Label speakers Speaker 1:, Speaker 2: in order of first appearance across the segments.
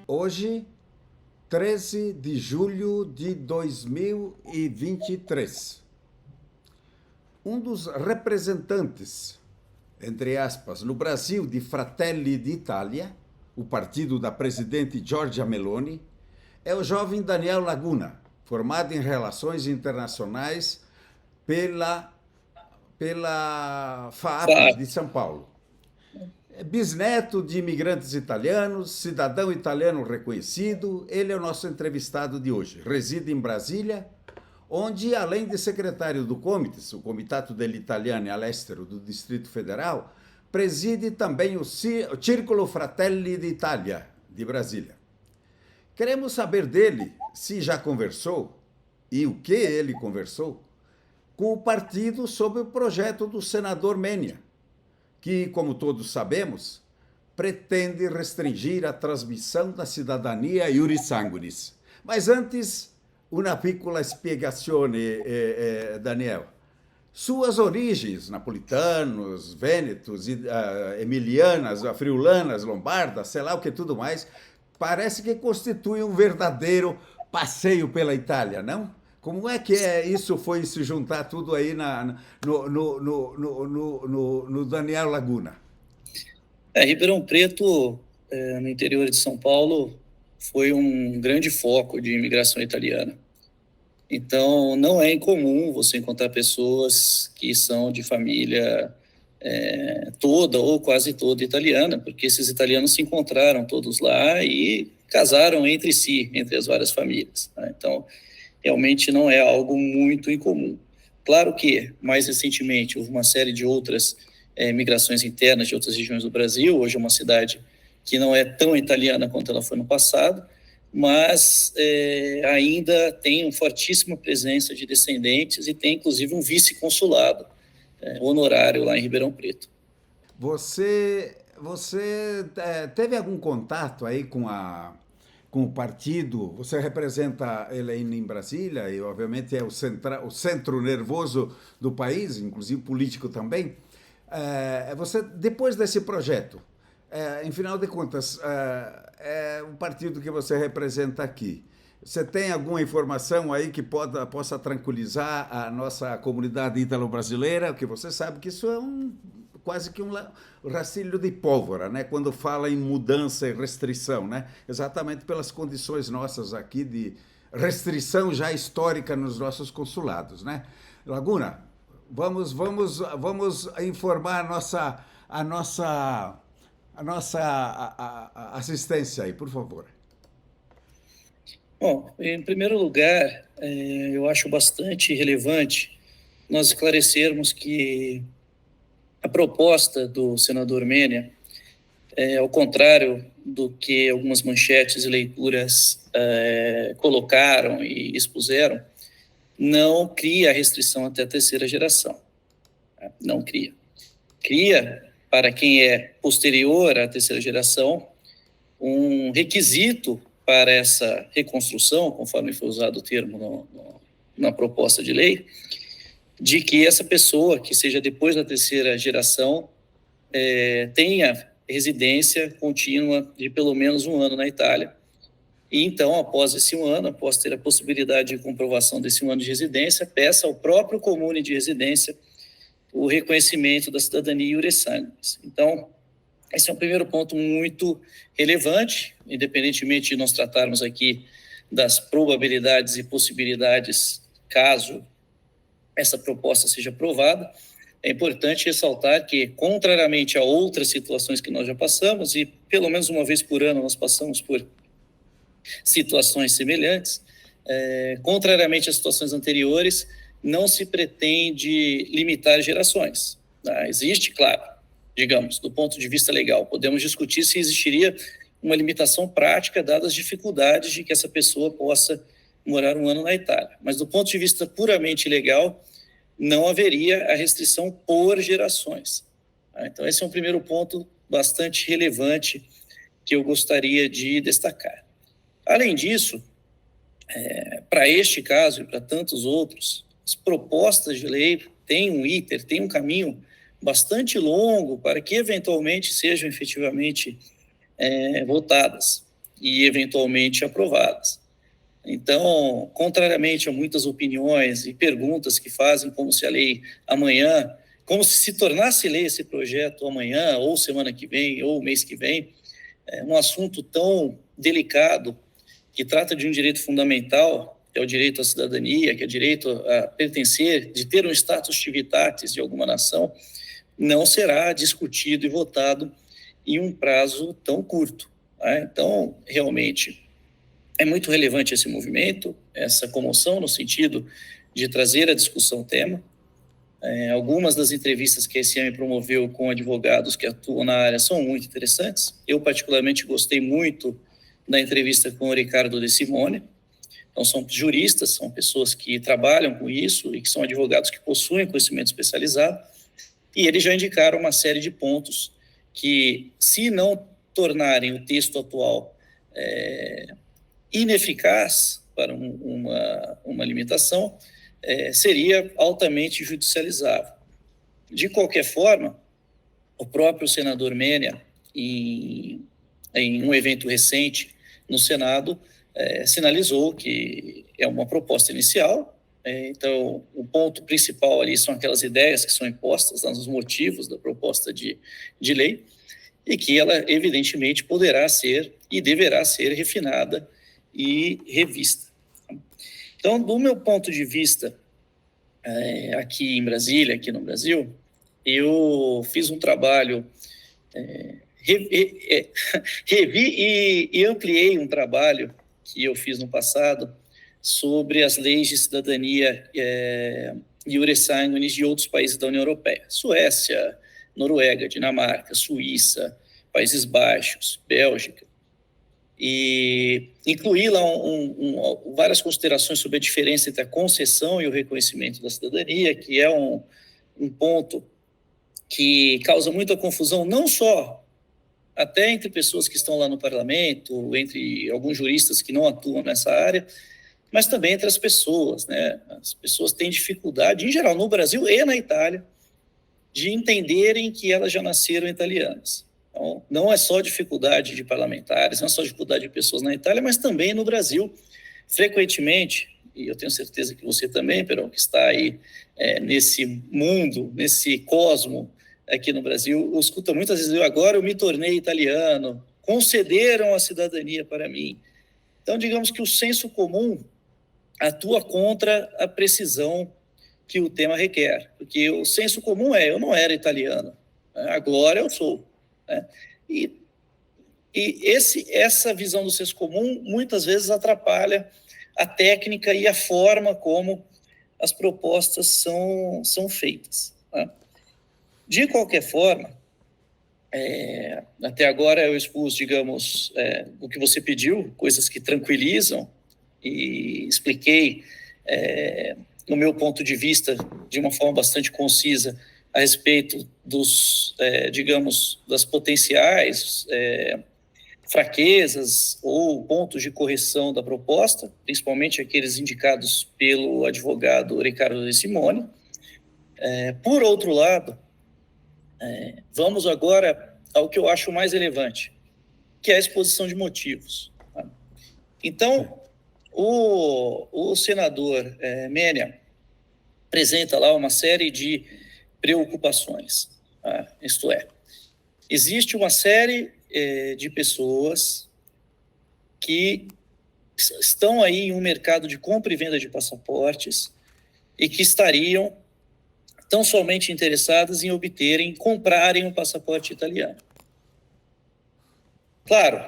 Speaker 1: Hoje, 13 de julho de 2023, um dos representantes, entre aspas, no Brasil de Fratelli d'Italia, o partido da presidente Giorgia Meloni, é o jovem Daniel Laguna, formado em Relações Internacionais pela FAAP
Speaker 2: Claro.
Speaker 1: de São Paulo. É bisneto de imigrantes italianos, cidadão italiano reconhecido, ele é o nosso entrevistado de hoje. Reside em Brasília, onde, além de secretário do Comites, o Comitato degli Italiani all'Estero do Distrito Federal, preside também o Círculo Fratelli d'Italia de Brasília. Queremos saber dele se já conversou e o que ele conversou com o partido sobre o projeto do senador Menia, que, como todos sabemos, pretende restringir a transmissão da cidadania iuris sanguinis. Mas antes, uma piccola spiegazione, Daniel. Suas origens, napolitanos, vênetos, emilianas, friulanas, lombardas, sei lá o que tudo mais, parece que constitui um verdadeiro passeio pela Itália, não? Como é que isso foi se juntar tudo aí no Daniel Laguna?
Speaker 2: Ribeirão Preto, no interior de São Paulo, foi um grande foco de imigração italiana. Então, não é incomum você encontrar pessoas que são de família toda ou quase toda italiana, porque esses italianos se encontraram todos lá e casaram entre si, entre as várias famílias, né? Então, realmente não é algo muito incomum. Claro que, mais recentemente, houve uma série de outras migrações internas de outras regiões do Brasil. Hoje é uma cidade que não é tão italiana quanto ela foi no passado, mas ainda tem uma fortíssima presença de descendentes e tem, inclusive, um vice-consulado honorário lá em Ribeirão Preto.
Speaker 1: Você teve algum contato aí com o partido? Você representa ele aí em Brasília e, obviamente, é o centro nervoso do país, inclusive político também. Você, depois desse projeto, em final de contas, o partido que você representa aqui, você tem alguma informação aí que possa tranquilizar a nossa comunidade ítalo-brasileira? Porque você sabe que isso é quase que um rastilho de pólvora, né? Quando fala em mudança e restrição, né? Exatamente pelas condições nossas aqui de restrição já histórica nos nossos consulados, né? Laguna, vamos informar a nossa assistência aí, por favor.
Speaker 2: Bom, em primeiro lugar, eu acho bastante relevante nós esclarecermos que a proposta do senador Menia, ao contrário do que algumas manchetes e leituras colocaram e expuseram, não cria a restrição até a terceira geração. Não cria. Cria, para quem é posterior à terceira geração, um requisito para essa reconstrução, conforme foi usado o termo na proposta de lei, de que essa pessoa, que seja depois da terceira geração, tenha residência contínua de pelo menos um ano na Itália. E então, após esse um ano, após ter a possibilidade de comprovação desse um ano de residência, peça ao próprio comune de residência o reconhecimento da cidadania iuris sanguinis. Então, esse é um primeiro ponto muito relevante, independentemente de nós tratarmos aqui das probabilidades e possibilidades caso essa proposta seja aprovada. É importante ressaltar que, contrariamente a outras situações que nós já passamos, e pelo menos uma vez por ano nós passamos por situações semelhantes, contrariamente às situações anteriores, não se pretende limitar gerações. Existe, claro, digamos, do ponto de vista legal, podemos discutir se existiria uma limitação prática, dadas as dificuldades de que essa pessoa possa morar um ano na Itália. Mas do ponto de vista puramente legal, não haveria a restrição por gerações. Então, esse é um primeiro ponto bastante relevante que eu gostaria de destacar. Além disso, para este caso e para tantos outros, as propostas de lei têm um iter, têm um caminho bastante longo para que eventualmente sejam efetivamente votadas. e eventualmente aprovadas. Então, contrariamente a muitas opiniões e perguntas que fazem como se a lei amanhã, como se tornasse lei esse projeto amanhã, ou semana que vem, ou mês que vem, é um assunto tão delicado, que trata de um direito fundamental, que é o direito à cidadania, que é o direito a pertencer, de ter um status civitatis de alguma nação, não será discutido e votado em um prazo tão curto. Tá? Então, realmente, é muito relevante esse movimento, essa comoção, no sentido de trazer à discussão o tema. Algumas das entrevistas que a SCM promoveu com advogados que atuam na área são muito interessantes. Eu, particularmente, gostei muito da entrevista com o Ricardo De Simone. Então, são juristas, são pessoas que trabalham com isso e que são advogados que possuem conhecimento especializado. E eles já indicaram uma série de pontos que, se não tornarem o texto atual ineficaz para uma limitação, seria altamente judicializável. De qualquer forma, o próprio senador Menia, em um evento recente no Senado, sinalizou que é uma proposta inicial. Então, o ponto principal ali são aquelas ideias que são impostas nos motivos da proposta de lei, e que ela, evidentemente, poderá ser e deverá ser refinada e revista. Então, do meu ponto de vista, aqui em Brasília, aqui no Brasil, eu fiz um trabalho, revi e ampliei um trabalho que eu fiz no passado sobre as leis de cidadania iure sanguinis de outros países da União Europeia. Suécia, Noruega, Dinamarca, Suíça, Países Baixos, Bélgica. E incluí lá várias considerações sobre a diferença entre a concessão e o reconhecimento da cidadania, que é um ponto que causa muita confusão, não só até entre pessoas que estão lá no parlamento, entre alguns juristas que não atuam nessa área, mas também entre as pessoas, né? As pessoas têm dificuldade, em geral, no Brasil e na Itália, de entenderem que elas já nasceram italianas. Então, não é só dificuldade de parlamentares, não é só dificuldade de pessoas na Itália, mas também no Brasil, frequentemente, e eu tenho certeza que você também, Perão, que está aí nesse mundo, nesse cosmo aqui no Brasil, eu escuto muitas vezes, agora eu me tornei italiano, concederam a cidadania para mim. Então, digamos que o senso comum atua contra a precisão que o tema requer, porque o senso comum eu não era italiano, agora eu sou. Né? E essa visão do senso comum muitas vezes atrapalha a técnica e a forma como as propostas são feitas. Né? De qualquer forma, até agora eu expus, digamos, o que você pediu, coisas que tranquilizam, e expliquei no meu ponto de vista, de uma forma bastante concisa, a respeito digamos, das potenciais fraquezas ou pontos de correção da proposta, principalmente aqueles indicados pelo advogado Ricardo De Simone. Por outro lado, vamos agora ao que eu acho mais relevante, que é a exposição de motivos. Tá? Então, o senador Menia apresenta lá uma série de preocupações. Tá? Isto é, existe uma série de pessoas que estão aí em um mercado de compra e venda de passaportes e que estariam tão somente interessadas em comprarem um passaporte italiano. Claro,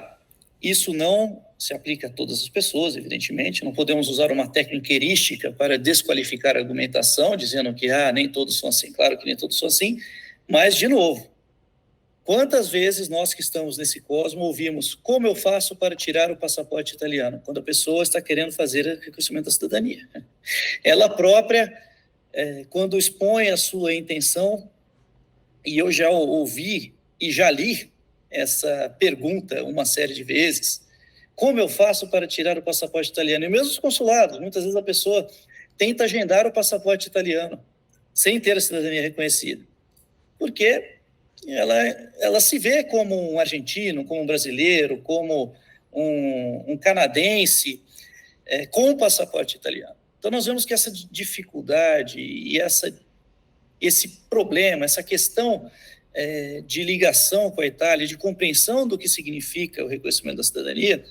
Speaker 2: isso não se aplica a todas as pessoas, evidentemente, não podemos usar uma técnica heurística para desqualificar a argumentação, dizendo que nem todos são assim. Claro que nem todos são assim, mas, de novo, quantas vezes nós que estamos nesse cosmo ouvimos como eu faço para tirar o passaporte italiano, quando a pessoa está querendo fazer o reconhecimento da cidadania? Ela própria, quando expõe a sua intenção, e eu já ouvi e já li essa pergunta uma série de vezes, como eu faço para tirar o passaporte italiano? E mesmo os consulados, muitas vezes a pessoa tenta agendar o passaporte italiano sem ter a cidadania reconhecida, porque ela se vê como um argentino, como um brasileiro, como um canadense com passaporte italiano. Então, nós vemos que essa dificuldade e esse problema, essa questão de ligação com a Itália, de compreensão do que significa o reconhecimento da cidadania,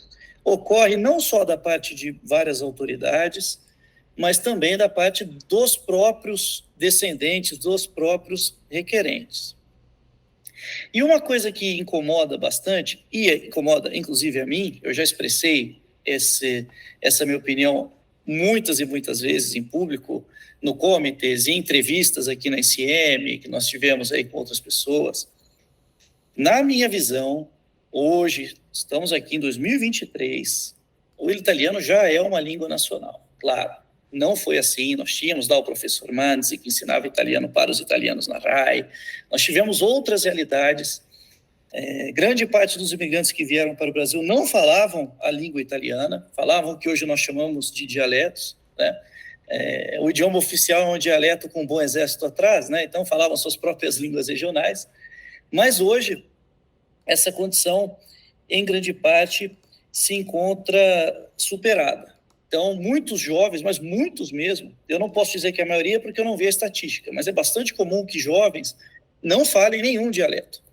Speaker 2: ocorre não só da parte de várias autoridades, mas também da parte dos próprios descendentes, dos próprios requerentes. E uma coisa que incomoda bastante, e incomoda inclusive a mim, eu já expressei essa minha opinião muitas e muitas vezes em público, no comitês, em entrevistas aqui na NCM, que nós tivemos aí com outras pessoas. Na minha visão, hoje, estamos aqui em 2023, o italiano já é uma língua nacional. Claro, não foi assim, nós tínhamos lá o professor Manzi, que ensinava italiano para os italianos na RAI, nós tivemos outras realidades. Grande parte dos imigrantes que vieram para o Brasil não falavam a língua italiana, falavam o que hoje nós chamamos de dialetos, né? O idioma oficial é um dialeto com um bom exército atrás, né? Então falavam suas próprias línguas regionais, mas hoje essa condição, em grande parte, se encontra superada. Então, muitos jovens, mas muitos mesmo, eu não posso dizer que a maioria porque eu não vi a estatística, mas é bastante comum que jovens não falem nenhum dialeto,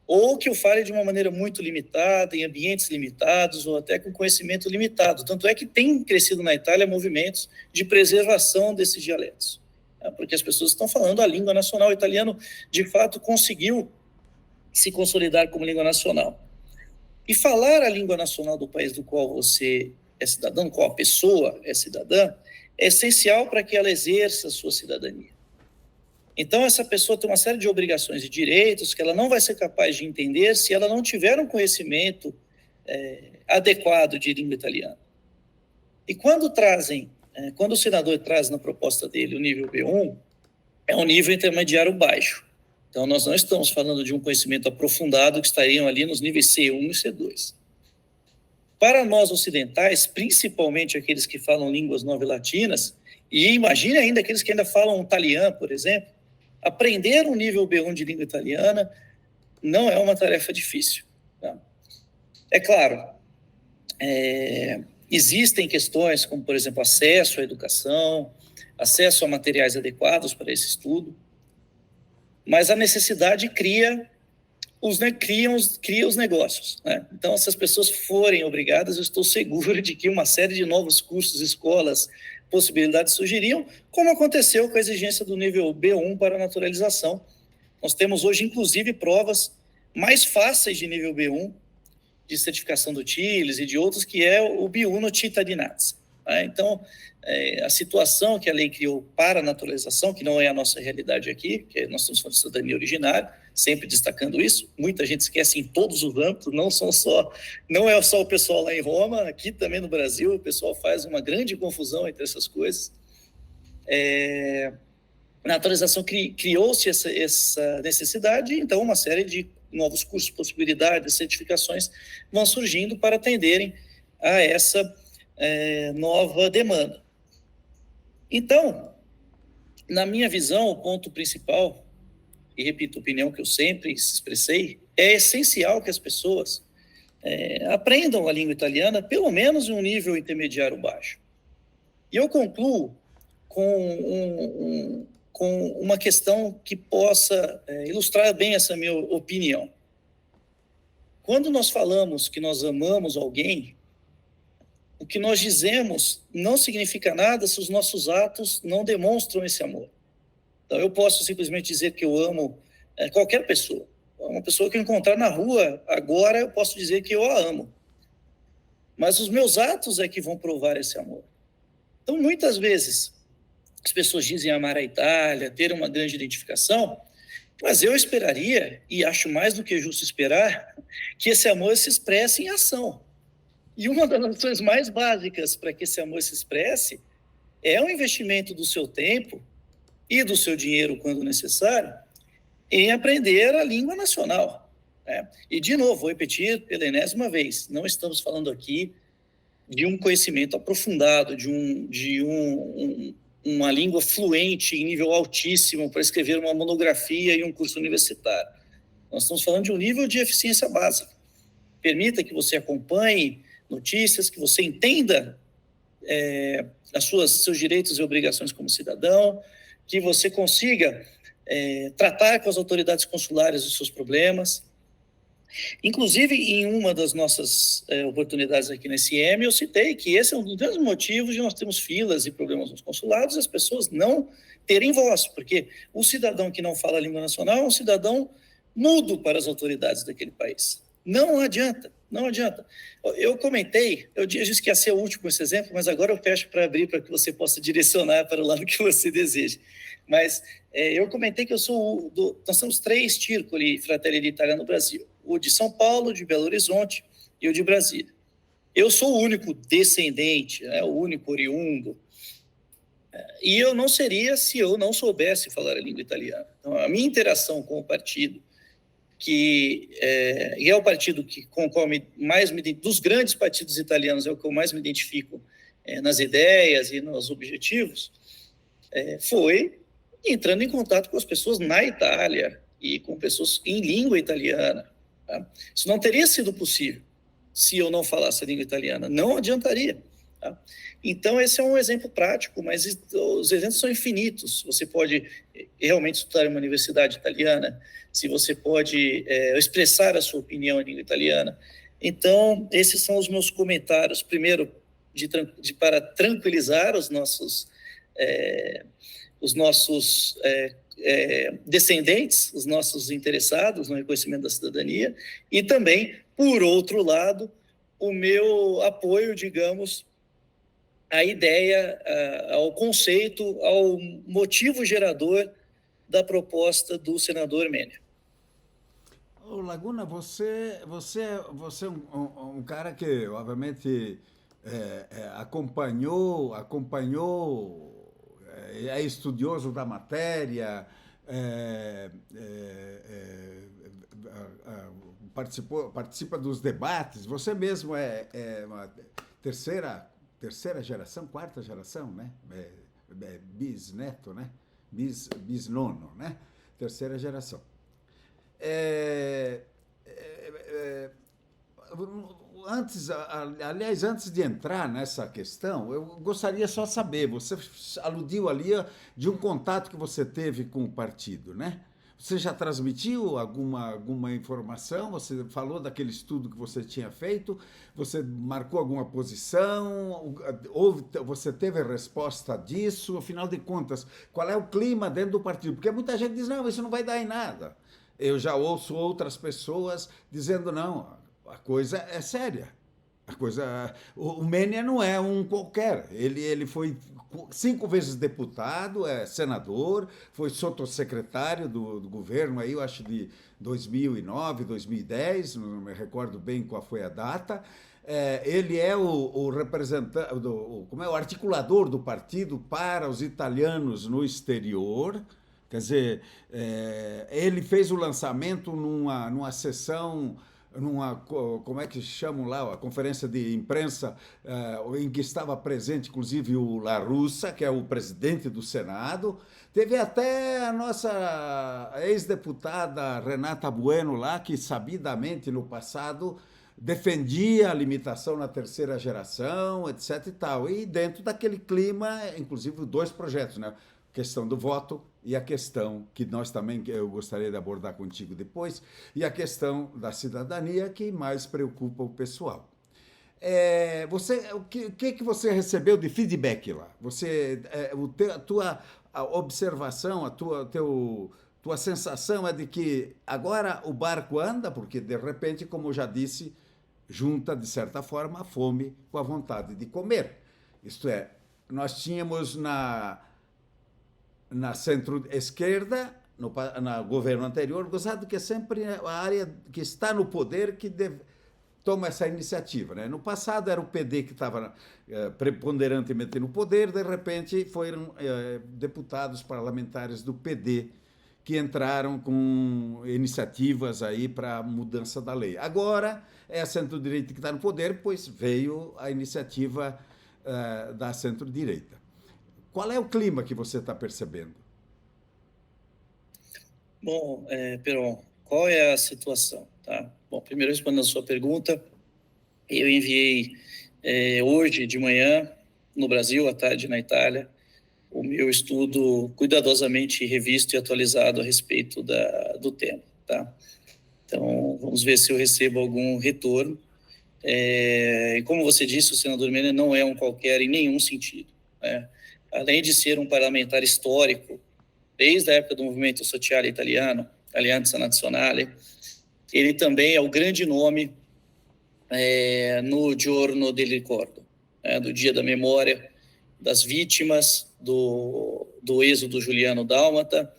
Speaker 2: ou que o falem de uma maneira muito limitada, em ambientes limitados, ou até com conhecimento limitado. Tanto é que tem crescido na Itália movimentos de preservação desses dialetos, porque as pessoas estão falando a língua nacional. O italiano, de fato, conseguiu se consolidar como língua nacional. E falar a língua nacional do país do qual você é cidadão, do qual a pessoa é cidadã, é essencial para que ela exerça a sua cidadania. Então, essa pessoa tem uma série de obrigações e direitos que ela não vai ser capaz de entender se ela não tiver um conhecimento adequado de língua italiana. E quando o senador traz na proposta dele o nível B1, é um nível intermediário baixo. Então, nós não estamos falando de um conhecimento aprofundado que estariam ali nos níveis C1 e C2. Para nós ocidentais, principalmente aqueles que falam línguas novilatinas, e imagine ainda aqueles que ainda falam italiano, por exemplo, aprender um nível B1 de língua italiana não é uma tarefa difícil. Tá? É claro, existem questões como, por exemplo, acesso à educação, acesso a materiais adequados para esse estudo, mas a necessidade cria os negócios, né? Então, se as pessoas forem obrigadas, eu estou seguro de que uma série de novos cursos, escolas, possibilidades surgiriam, como aconteceu com a exigência do nível B1 para a naturalização. Nós temos hoje, inclusive, provas mais fáceis de nível B1, de certificação do TILES e de outros, que é o B1 no Cittadinanza. Tá? Então, a situação que a lei criou para a naturalização, que não é a nossa realidade aqui, que nós estamos falando de cidadania originária, sempre destacando isso, muita gente esquece em todos os âmbitos, não é só o pessoal lá em Roma, aqui também no Brasil, o pessoal faz uma grande confusão entre essas coisas. A naturalização criou-se essa necessidade, então uma série de novos cursos, possibilidades, certificações vão surgindo para atenderem a essa nova demanda. Então, na minha visão, o ponto principal, e repito a opinião que eu sempre expressei, é essencial que as pessoas aprendam a língua italiana, pelo menos em um nível intermediário baixo. E eu concluo com uma questão que possa ilustrar bem essa minha opinião. Quando nós falamos que nós amamos alguém, o que nós dizemos não significa nada se os nossos atos não demonstram esse amor. Então, eu posso simplesmente dizer que eu amo qualquer pessoa. Uma pessoa que eu encontrar na rua agora, eu posso dizer que eu a amo. Mas os meus atos é que vão provar esse amor. Então, muitas vezes, as pessoas dizem amar a Itália, ter uma grande identificação, mas eu esperaria, e acho mais do que justo esperar, que esse amor se expresse em ação. E uma das ações mais básicas para que esse amor se expresse é o investimento do seu tempo e do seu dinheiro, quando necessário, em aprender a língua nacional. Né? E, de novo, vou repetir pela enésima vez, não estamos falando aqui de um conhecimento aprofundado, de uma língua fluente em nível altíssimo para escrever uma monografia e um curso universitário. Nós estamos falando de um nível de eficiência básica. permita que você acompanhe notícias, que você entenda seus direitos e obrigações como cidadão, que você consiga tratar com as autoridades consulares os seus problemas. Inclusive, em uma das nossas oportunidades aqui na SM, eu citei que esse é um dos grandes motivos de nós termos filas e problemas nos consulados, as pessoas não terem voz, porque o cidadão que não fala a língua nacional é um cidadão mudo para as autoridades daquele país. Não adianta, não adianta. Eu comentei, eu disse que ia ser o último esse exemplo, mas agora eu fecho para abrir para que você possa direcionar para o lado que você deseja. Mas eu comentei que nós somos 3 Circoli Fratelli d'Italia no Brasil, o de São Paulo, de Belo Horizonte e o de Brasília. Eu sou o único descendente, o único oriundo, e eu não seria se eu não soubesse falar a língua italiana. Então, a minha interação com o partido, que é o partido com o qual dos grandes partidos italianos, é o que eu mais me identifico nas ideias e nos objetivos, foi entrando em contato com as pessoas na Itália e com pessoas em língua italiana. Tá? Isso não teria sido possível se eu não falasse a língua italiana, não adiantaria. Tá? Então, esse é um exemplo prático, mas os exemplos são infinitos. Você pode realmente estudar em uma universidade italiana, se você pode expressar a sua opinião em língua italiana. Então, esses são os meus comentários. Primeiro, para tranquilizar os nossos descendentes, os nossos interessados no reconhecimento da cidadania, e também, por outro lado, o meu apoio, digamos, à ideia, ao conceito, ao motivo gerador da proposta do senador Menia.
Speaker 1: Ô, Laguna, você é um cara que, obviamente, acompanhou, é estudioso da matéria, participa dos debates. Você mesmo é uma terceira geração, quarta geração, né? Bisneto, né? Bisnono, né? Terceira geração. Antes de entrar nessa questão, eu gostaria só de saber, você aludiu ali de um contato que você teve com o partido, né? Você já transmitiu alguma informação? Você falou daquele estudo que você tinha feito? Você marcou alguma posição? Você teve resposta disso? Afinal de contas, qual é o clima dentro do partido? Porque muita gente diz, não, isso não vai dar em nada. Eu já ouço outras pessoas dizendo, não, a coisa é séria. O Menia não é um qualquer. Ele foi 5 vezes deputado, senador, foi sotossecretário do governo, aí, eu acho de 2009, 2010, não me recordo bem qual foi a data. Ele é o representante, o articulador do partido para os italianos no exterior. Quer dizer, ele fez o lançamento numa sessão, como é que chamam lá, a conferência de imprensa, em que estava presente, inclusive, o La Russa, que é o presidente do Senado. Teve até a nossa ex-deputada Renata Bueno lá, que sabidamente, no passado, defendia a limitação na terceira geração, etc. e tal. E dentro daquele clima, inclusive, 2 projetos, né? A questão do voto e a questão que eu gostaria de abordar contigo depois, e a questão da cidadania, que mais preocupa o pessoal. O que você recebeu de feedback lá? A tua observação, tua sensação é de que agora o barco anda, porque de repente, como eu já disse, junta de certa forma a fome com a vontade de comer. Isto é, nós tínhamos na centro-esquerda, no governo anterior, gozado que é sempre a área que está no poder que toma essa iniciativa. Né? No passado era o PD que estava preponderantemente no poder, de repente foram deputados parlamentares do PD que entraram com iniciativas aí para a mudança da lei. Agora é a centro-direita que está no poder, pois veio a iniciativa da centro-direita. Qual é o clima que você está percebendo?
Speaker 2: Bom, Peron, qual é a situação? Tá? Bom, primeiro respondendo a sua pergunta, eu enviei hoje de manhã no Brasil, à tarde na Itália, o meu estudo cuidadosamente revisto e atualizado a respeito do tema, tá? Então, vamos ver se eu recebo algum retorno. E como você disse, o senador Mena não é um qualquer em nenhum sentido, né? Além de ser um parlamentar histórico, desde a época do movimento sociale italiano, Alleanza Nazionale, ele também é o grande nome no Giorno del Ricordo, do Dia da Memória das vítimas do êxodo Juliano Dálmata,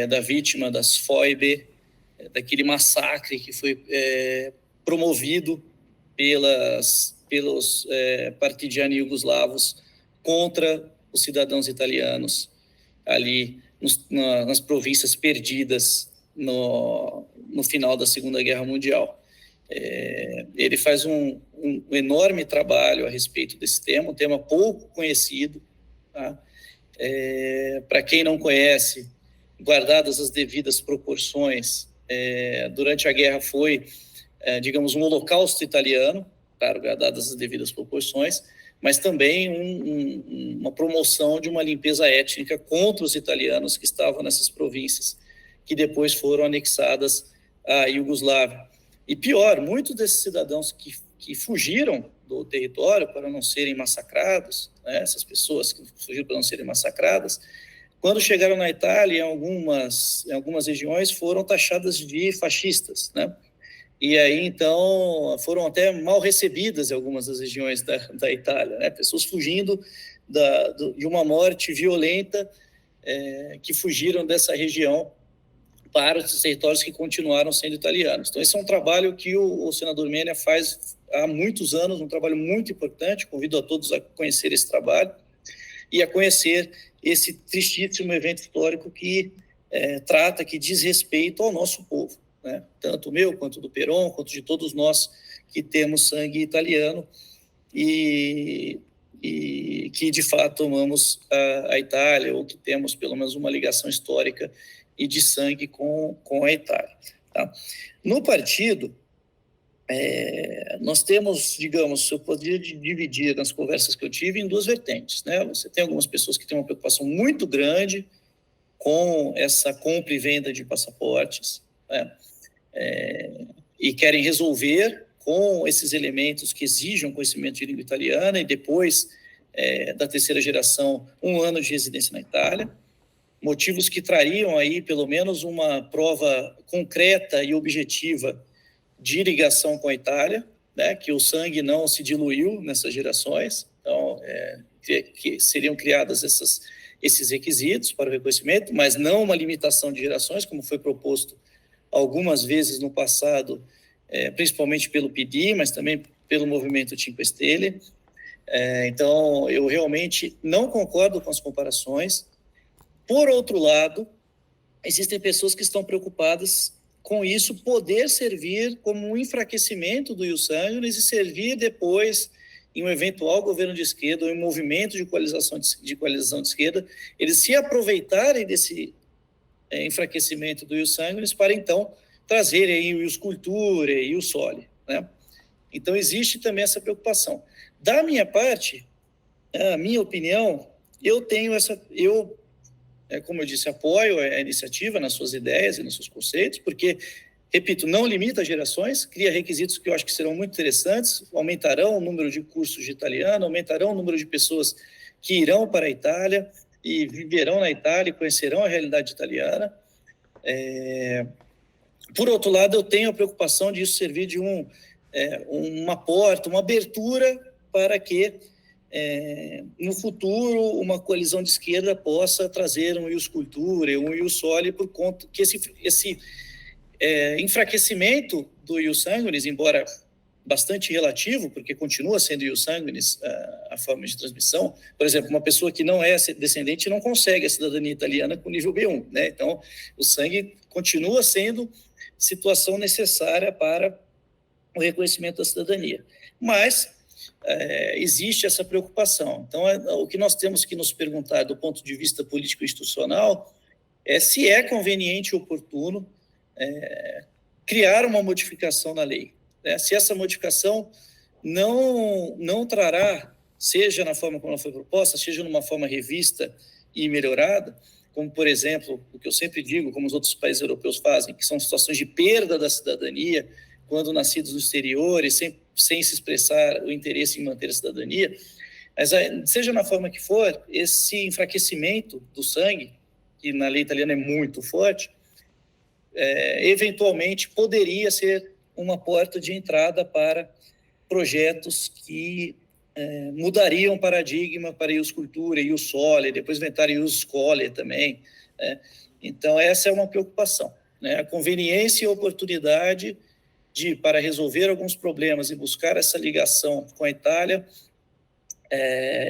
Speaker 2: da vítima das foibe, daquele massacre que foi promovido pelos partigiani iugoslavos contra os cidadãos italianos ali nas províncias perdidas no final da Segunda Guerra Mundial. Ele faz um enorme trabalho a respeito desse tema, um tema pouco conhecido, tá? Para quem não conhece, guardadas as devidas proporções, durante a guerra foi, digamos, um holocausto italiano, claro, guardadas as devidas proporções, mas também uma promoção de uma limpeza étnica contra os italianos que estavam nessas províncias, que depois foram anexadas à Iugoslávia. E pior, muitos desses cidadãos que fugiram do território para não serem massacrados, né, essas pessoas que fugiram para não serem massacradas, quando chegaram na Itália, em algumas regiões, foram taxadas de fascistas, né? E aí, então, foram até mal recebidas em algumas das regiões da Itália, né? Pessoas fugindo de uma morte violenta, que fugiram dessa região para os territórios que continuaram sendo italianos. Então, esse é um trabalho que o senador Mena faz há muitos anos, um trabalho muito importante. Convido a todos a conhecer esse trabalho e a conhecer esse tristíssimo evento histórico que que diz respeito ao nosso povo, né? Tanto o meu, quanto do Perón, quanto de todos nós que temos sangue italiano e que, de fato, amamos a Itália, ou que temos, pelo menos, uma ligação histórica e de sangue com a Itália, tá? No partido, nós temos, digamos, eu poderia dividir nas conversas que eu tive em duas vertentes, né? Você tem algumas pessoas que têm uma preocupação muito grande com essa compra e venda de passaportes, né? E querem resolver com esses elementos que exijam conhecimento de língua italiana e depois da terceira geração, 1 ano de residência na Itália, motivos que trariam aí pelo menos uma prova concreta e objetiva de ligação com a Itália, né, que o sangue não se diluiu nessas gerações, então que seriam criadas esses requisitos para o reconhecimento, mas não uma limitação de gerações, como foi proposto algumas vezes no passado, principalmente pelo PD, mas também pelo movimento Cinque Stelle. Então, eu realmente não concordo com as comparações. Por outro lado, existem pessoas que estão preocupadas com isso poder servir como um enfraquecimento do Ius Sanguinis e servir depois, em um eventual governo de esquerda ou em um movimento de coalização de esquerda, eles se aproveitarem desse enfraquecimento do Ius Sanguinis para, então, trazerem aí o Ius Culturae e o Soli, né? Então, existe também essa preocupação. Da minha parte, a minha opinião, como eu disse, apoio a iniciativa nas suas ideias e nos seus conceitos, porque, repito, não limita gerações, cria requisitos que eu acho que serão muito interessantes, aumentarão o número de cursos de italiano, aumentarão o número de pessoas que irão para a Itália e viverão na Itália e conhecerão a realidade italiana. Por outro lado, eu tenho a preocupação de isso servir de uma porta, uma abertura para que no futuro uma coalizão de esquerda possa trazer um Ius Culturae, um Ius Soli, por conta que esse enfraquecimento do Ius Sanguinis, embora bastante relativo, porque continua sendo Ius Sanguinis a forma de transmissão. Por exemplo, uma pessoa que não é descendente não consegue a cidadania italiana com nível B1, né? Então, o sangue continua sendo situação necessária para o reconhecimento da cidadania. Mas existe essa preocupação. Então, o que nós temos que nos perguntar do ponto de vista político-institucional é se é conveniente e oportuno criar uma modificação na lei, né? Se essa modificação não trará, seja na forma como ela foi proposta, seja numa forma revista e melhorada, como, por exemplo, o que eu sempre digo, como os outros países europeus fazem, que são situações de perda da cidadania, quando nascidos no exterior e sem se expressar o interesse em manter a cidadania, mas seja na forma que for, esse enfraquecimento do sangue, que na lei italiana é muito forte, eventualmente poderia ser uma porta de entrada para projetos que mudariam o paradigma para ius cultura, ius soli, depois inventaram ius scholae também, né? Então, essa é uma preocupação, né? A conveniência e a oportunidade para resolver alguns problemas e buscar essa ligação com a Itália,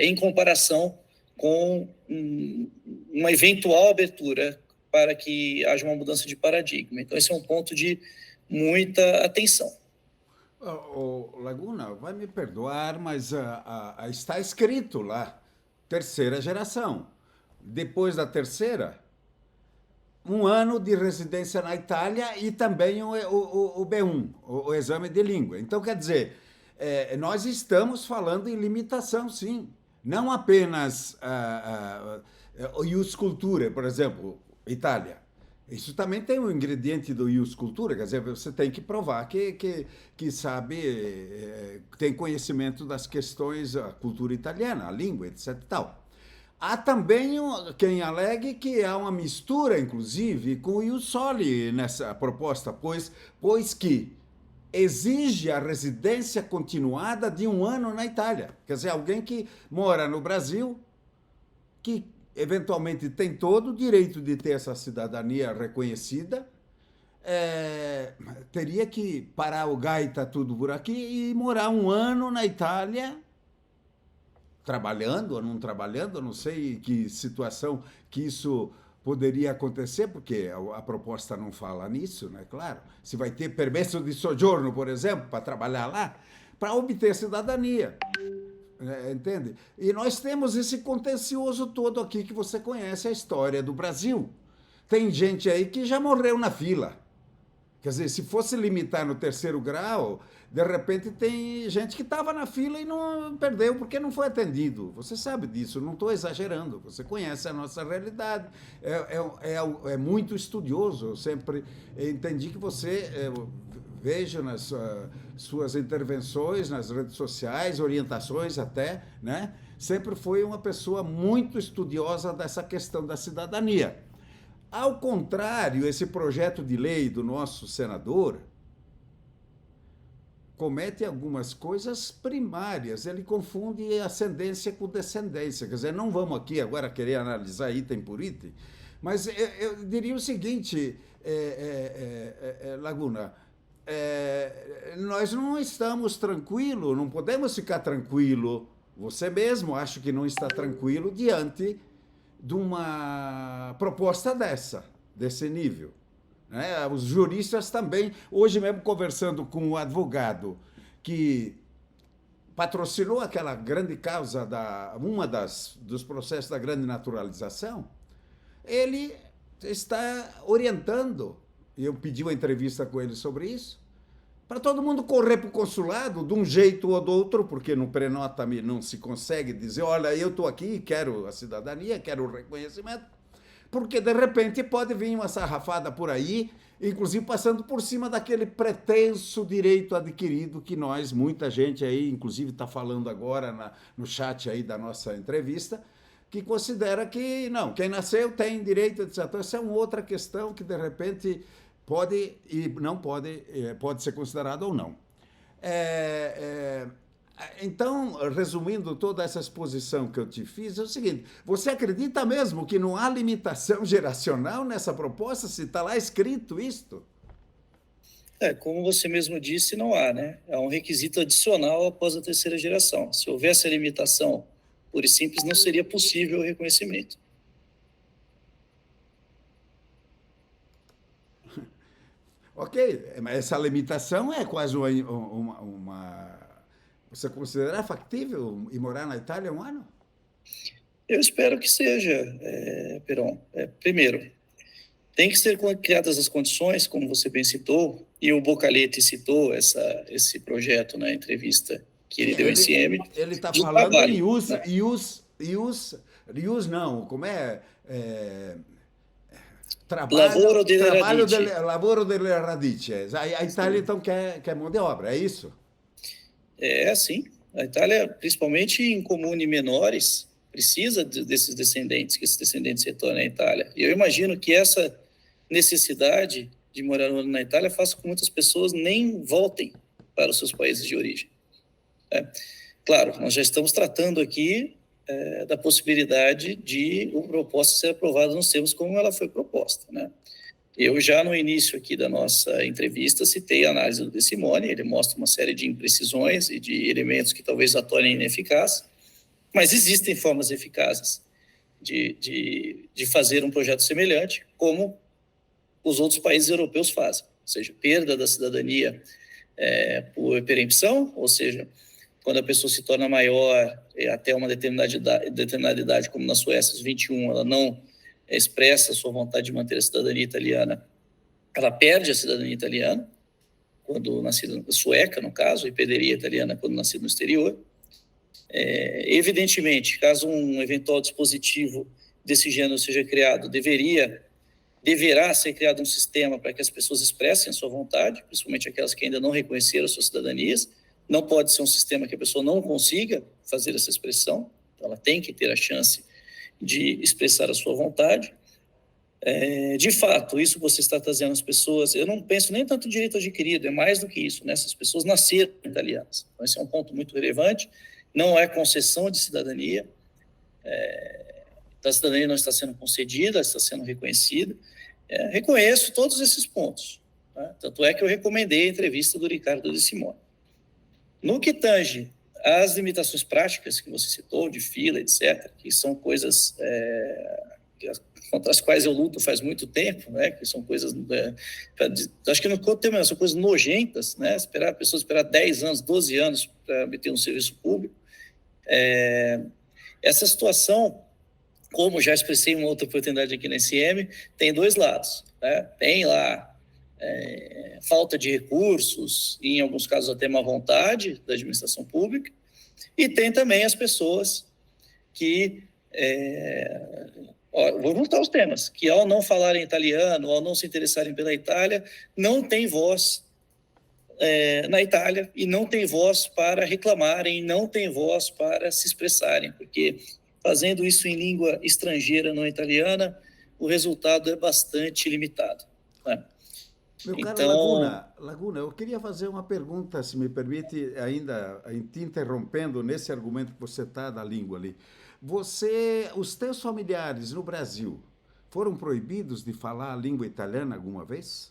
Speaker 2: em comparação com uma eventual abertura para que haja uma mudança de paradigma. Então, esse é um ponto de muita atenção.
Speaker 1: Laguna, vai me perdoar, mas está escrito lá, terceira geração. Depois da terceira, 1 ano de residência na Itália e também o B1, o exame de língua. Então, quer dizer, nós estamos falando em limitação, sim. Não apenas o ius culturae, por exemplo, Itália. Isso também tem um ingrediente do ius cultura, quer dizer, você tem que provar que sabe, tem conhecimento das questões, a cultura italiana, a língua, etc. e tal. Há também quem alegue que há uma mistura, inclusive, com o ius soli nessa proposta, pois que exige a residência continuada de 1 ano na Itália. Quer dizer, alguém que mora no Brasil, que eventualmente tem todo o direito de ter essa cidadania reconhecida, teria que parar o gaita tudo por aqui e morar 1 ano na Itália, trabalhando ou não trabalhando, não sei que situação que isso poderia acontecer, porque a proposta não fala nisso, né? Claro. Se vai ter permesso de soggiorno, por exemplo, para trabalhar lá, para obter cidadania. Entende? E nós temos esse contencioso todo aqui que você conhece a história do Brasil. Tem gente aí que já morreu na fila. Quer dizer, se fosse limitar no terceiro grau, de repente tem gente que estava na fila e não perdeu porque não foi atendido. Você sabe disso, não estou exagerando. Você conhece a nossa realidade. É muito estudioso. Eu sempre entendi que você... vejo nas suas intervenções nas redes sociais, orientações até, né? Sempre foi uma pessoa muito estudiosa dessa questão da cidadania. Ao contrário, esse projeto de lei do nosso senador comete algumas coisas primárias. Ele confunde ascendência com descendência. Quer dizer, não vamos aqui agora querer analisar item por item, mas eu diria o seguinte, Laguna, nós não estamos tranquilos, não podemos ficar tranquilo. Você mesmo acha que não está tranquilo diante de uma proposta desse nível. Né? Os juristas também, hoje mesmo conversando com um advogado que patrocinou aquela grande causa, dos processos da grande naturalização, ele está orientando, e eu pedi uma entrevista com ele sobre isso, para todo mundo correr para o consulado de um jeito ou do outro, porque no prenota não se consegue dizer, olha, eu estou aqui, quero a cidadania, quero o reconhecimento, porque de repente pode vir uma sarrafada por aí, inclusive passando por cima daquele pretenso direito adquirido que muita gente aí, inclusive está falando agora no chat aí da nossa entrevista, que considera que, não, quem nasceu tem direito, etc. Então, essa é uma outra questão que, de repente, pode e não pode, pode ser considerado ou não. Então, resumindo toda essa exposição que eu te fiz, é o seguinte, você acredita mesmo que não há limitação geracional nessa proposta, se está lá escrito isto?
Speaker 2: Como você mesmo disse, não há, né? É um requisito adicional após a terceira geração. Se houvesse a limitação pura e simples, não seria possível o reconhecimento.
Speaker 1: Ok, mas essa limitação é quase uma... Você considera factível ir morar na Itália 1 ano?
Speaker 2: Eu espero que seja, Peron. Primeiro, Tem que ser criadas as condições, como você bem citou, e o Bocaletti citou esse projeto na entrevista que ele deu em CM,
Speaker 1: Ele está
Speaker 2: de um
Speaker 1: falando
Speaker 2: trabalho,
Speaker 1: em
Speaker 2: né?
Speaker 1: use não, como
Speaker 2: Lavoro delle
Speaker 1: trabalho
Speaker 2: radici.
Speaker 1: lavoro delle radici. A Itália,
Speaker 2: Sim.
Speaker 1: então, quer mão de obra, é isso?
Speaker 2: É assim. A Itália, principalmente em comunes menores, precisa desses descendentes, que esses descendentes retornem à Itália. E eu imagino que essa necessidade de morar na Itália faça com que muitas pessoas nem voltem para os seus países de origem. Claro, nós já estamos tratando aqui da possibilidade de o proposta ser aprovada nos termos como ela foi proposta, né? Eu já no início aqui da nossa entrevista citei a análise do De Simone, ele mostra uma série de imprecisões e de elementos que talvez a tornem ineficaz, mas existem formas eficazes de fazer um projeto semelhante, como os outros países europeus fazem, ou seja, perda da cidadania por perempção, ou seja, quando a pessoa se torna maior, até uma determinada idade, como na Suécia, aos 21, ela não expressa a sua vontade de manter a cidadania italiana, ela perde a cidadania italiana, quando nascida sueca, no caso, e perderia a italiana quando nascida no exterior. Evidentemente, caso um eventual dispositivo desse gênero seja criado, deverá ser criado um sistema para que as pessoas expressem a sua vontade, principalmente aquelas que ainda não reconheceram suas cidadanias. Não pode ser um sistema que a pessoa não consiga fazer essa expressão, então ela tem que ter a chance de expressar a sua vontade. De fato, isso que você está trazendo às pessoas, eu não penso nem tanto em direito adquirido, é mais do que isso, né? Essas pessoas nasceram italianas, então esse é um ponto muito relevante, não é concessão de cidadania, a cidadania não está sendo concedida, está sendo reconhecida. Reconheço todos esses pontos, né? Tanto é que eu recomendei a entrevista do Ricardo De Simone. No que tange às limitações práticas que você citou, de fila, etc., que são coisas contra as quais eu luto faz muito tempo, né? Que são coisas, acho que no termo são coisas nojentas, né? A pessoa esperar 10 anos, 12 anos para obter um serviço público. Essa situação, como já expressei em uma outra oportunidade aqui na SM, tem dois lados, né? Tem lá falta de recursos, e em alguns casos até má vontade da administração pública, e tem também as pessoas que, vou juntar os temas, que ao não falarem italiano, ao não se interessarem pela Itália, não tem voz na Itália, e não tem voz para reclamarem, não tem voz para se expressarem, porque fazendo isso em língua estrangeira, não italiana, o resultado é bastante limitado, né?
Speaker 1: Meu caro
Speaker 2: Então,
Speaker 1: Laguna, eu queria fazer uma pergunta, se me permite, ainda te interrompendo nesse argumento que você está da língua ali. Os teus familiares no Brasil foram proibidos de falar a língua italiana alguma vez?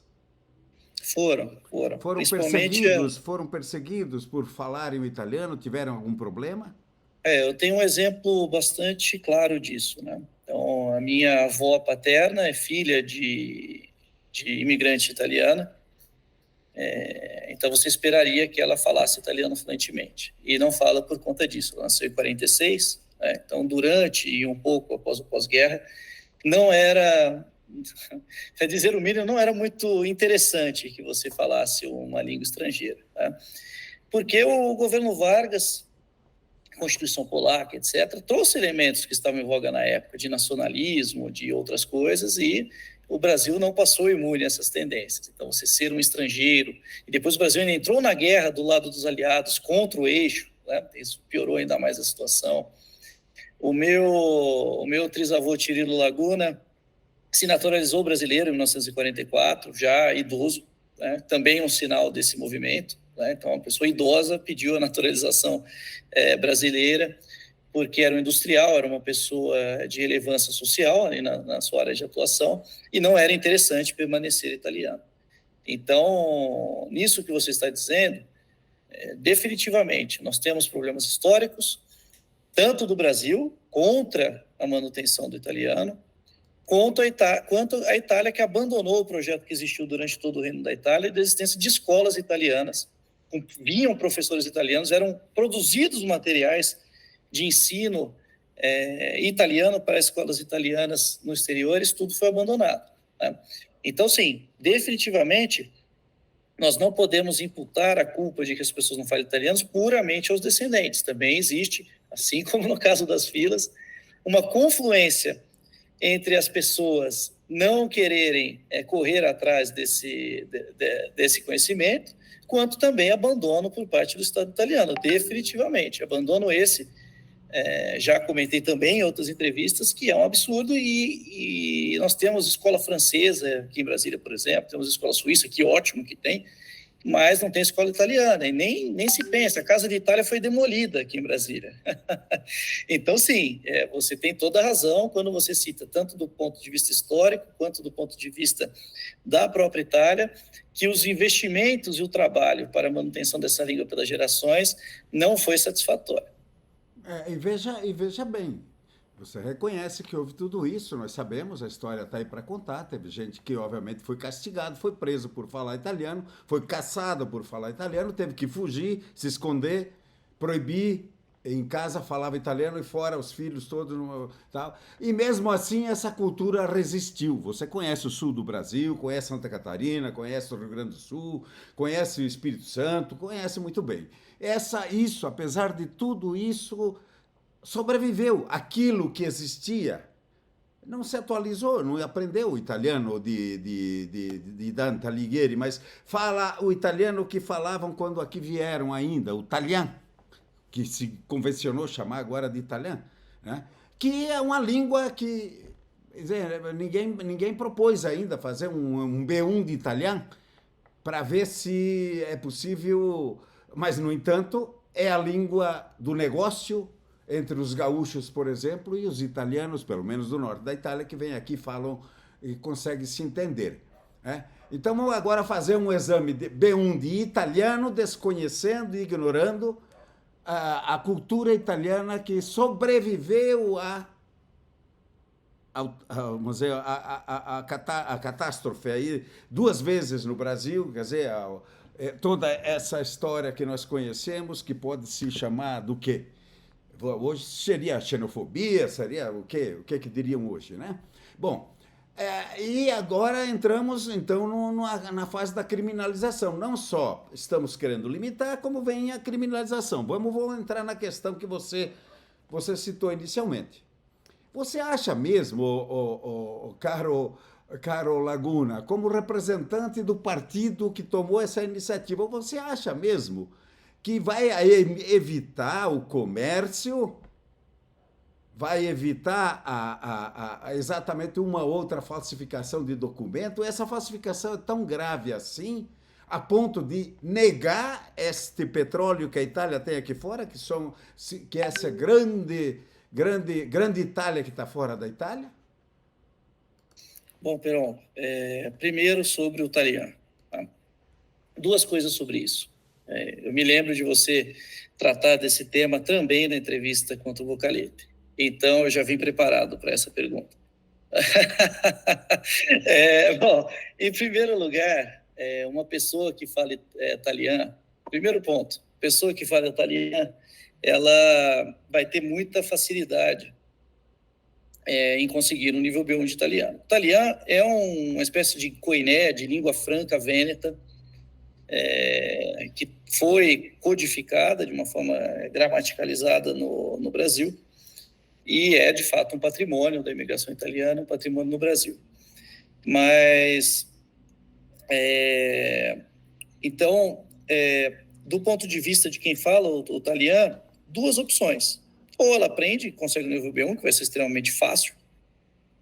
Speaker 2: foram. Principalmente,
Speaker 1: Foram perseguidos por falarem o italiano? Tiveram algum problema?
Speaker 2: eu tenho um exemplo bastante claro disso, né? Então, a minha avó paterna é filha de imigrante italiana, então você esperaria que ela falasse italiano fluentemente, e não fala por conta disso. Ela nasceu em 46, né? Então durante e um pouco após o pós-guerra, não era, para dizer o mínimo, não era muito interessante que você falasse uma língua estrangeira, né? Porque o governo Vargas, Constituição Polaca, etc., trouxe elementos que estavam em voga na época, de nacionalismo, de outras coisas, e o Brasil não passou imune a essas tendências. Então, você ser um estrangeiro, e depois o Brasil ainda entrou na guerra do lado dos aliados contra o eixo, né? Isso piorou ainda mais a situação. O meu trisavô Cirilo Laguna se naturalizou brasileiro em 1944, já idoso, né? Também um sinal desse movimento, né? Então, uma pessoa idosa pediu a naturalização brasileira, porque era um industrial, era uma pessoa de relevância social ali na sua área de atuação, e não era interessante permanecer italiano. Então, nisso que você está dizendo, definitivamente, nós temos problemas históricos, tanto do Brasil, contra a manutenção do italiano, quanto a Itália, que abandonou o projeto que existiu durante todo o reino da Itália, da existência de escolas italianas. Vinham professores italianos, eram produzidos materiais de ensino italiano para escolas italianas no exterior, isso tudo foi abandonado. Né? Então, sim, definitivamente, nós não podemos imputar a culpa de que as pessoas não falam italiano puramente aos descendentes. Também existe, assim como no caso das filas, uma confluência entre as pessoas não quererem correr atrás desse conhecimento, quanto também abandono por parte do Estado italiano, definitivamente. Abandono esse, já comentei também em outras entrevistas, que é um absurdo, e nós temos escola francesa aqui em Brasília, por exemplo, temos escola suíça, que ótimo que tem, mas não tem escola italiana, e nem se pensa. A Casa de Itália foi demolida aqui em Brasília. Então, sim, você tem toda a razão quando você cita, tanto do ponto de vista histórico, quanto do ponto de vista da própria Itália, que os investimentos e o trabalho para a manutenção dessa língua pelas gerações não foi satisfatório.
Speaker 1: E veja bem, você reconhece que houve tudo isso, nós sabemos, a história está aí para contar. Teve gente que, obviamente, foi castigado, foi preso por falar italiano, foi caçado por falar italiano, teve que fugir, se esconder, proibir. Em casa falava italiano e fora os filhos todos. Tal. E mesmo assim essa cultura resistiu. Você conhece o sul do Brasil, conhece Santa Catarina, conhece o Rio Grande do Sul, conhece o Espírito Santo, conhece muito bem. Isso, apesar de tudo isso, sobreviveu. Aquilo que existia não se atualizou, não aprendeu o italiano de Dante Alighieri, mas fala o italiano que falavam quando aqui vieram ainda, o italiano, que se convencionou chamar agora de italiano, né? Que é uma língua que ninguém propôs ainda fazer um B1 de italiano para ver se é possível, mas, no entanto, é a língua do negócio entre os gaúchos, por exemplo, e os italianos, pelo menos do norte da Itália, que vêm aqui, falam e conseguem se entender. Né? Então, vamos agora fazer um exame de B1 de italiano, desconhecendo e ignorando a cultura italiana que sobreviveu vamos dizer, a catástrofe aí 2 vezes no Brasil, quer dizer, toda essa história que nós conhecemos, que pode se chamar do quê? Hoje seria xenofobia, seria o quê? O que diriam hoje, né? Bom, e agora entramos, então, na fase da criminalização. Não só estamos querendo limitar, como vem a criminalização. Vamos entrar na questão que você citou inicialmente. Você acha mesmo, caro Laguna, como representante do partido que tomou essa iniciativa, você acha mesmo que vai evitar o comércio, vai evitar exatamente uma outra falsificação de documento? Essa falsificação é tão grave assim, a ponto de negar este petróleo que a Itália tem aqui fora, que essa grande Itália que está fora da Itália?
Speaker 2: Bom, Peron, primeiro sobre o italiano. Tá? 2 coisas sobre isso. Eu me lembro de você tratar desse tema também na entrevista contra o Vocalete. Então, eu já vim preparado para essa pergunta. Bom, em primeiro lugar, uma pessoa que fala italiano, primeiro ponto, pessoa que fala italiano, ela vai ter muita facilidade em conseguir um nível B1 de italiano. O italiano é uma espécie de koiné, de língua franca vêneta, que foi codificada de uma forma gramaticalizada no Brasil e é, de fato, um patrimônio da imigração italiana, um patrimônio no Brasil. Mas, então, do ponto de vista de quem fala o italiano, 2 opções. Ou ela aprende, consegue o nível B1, que vai ser extremamente fácil,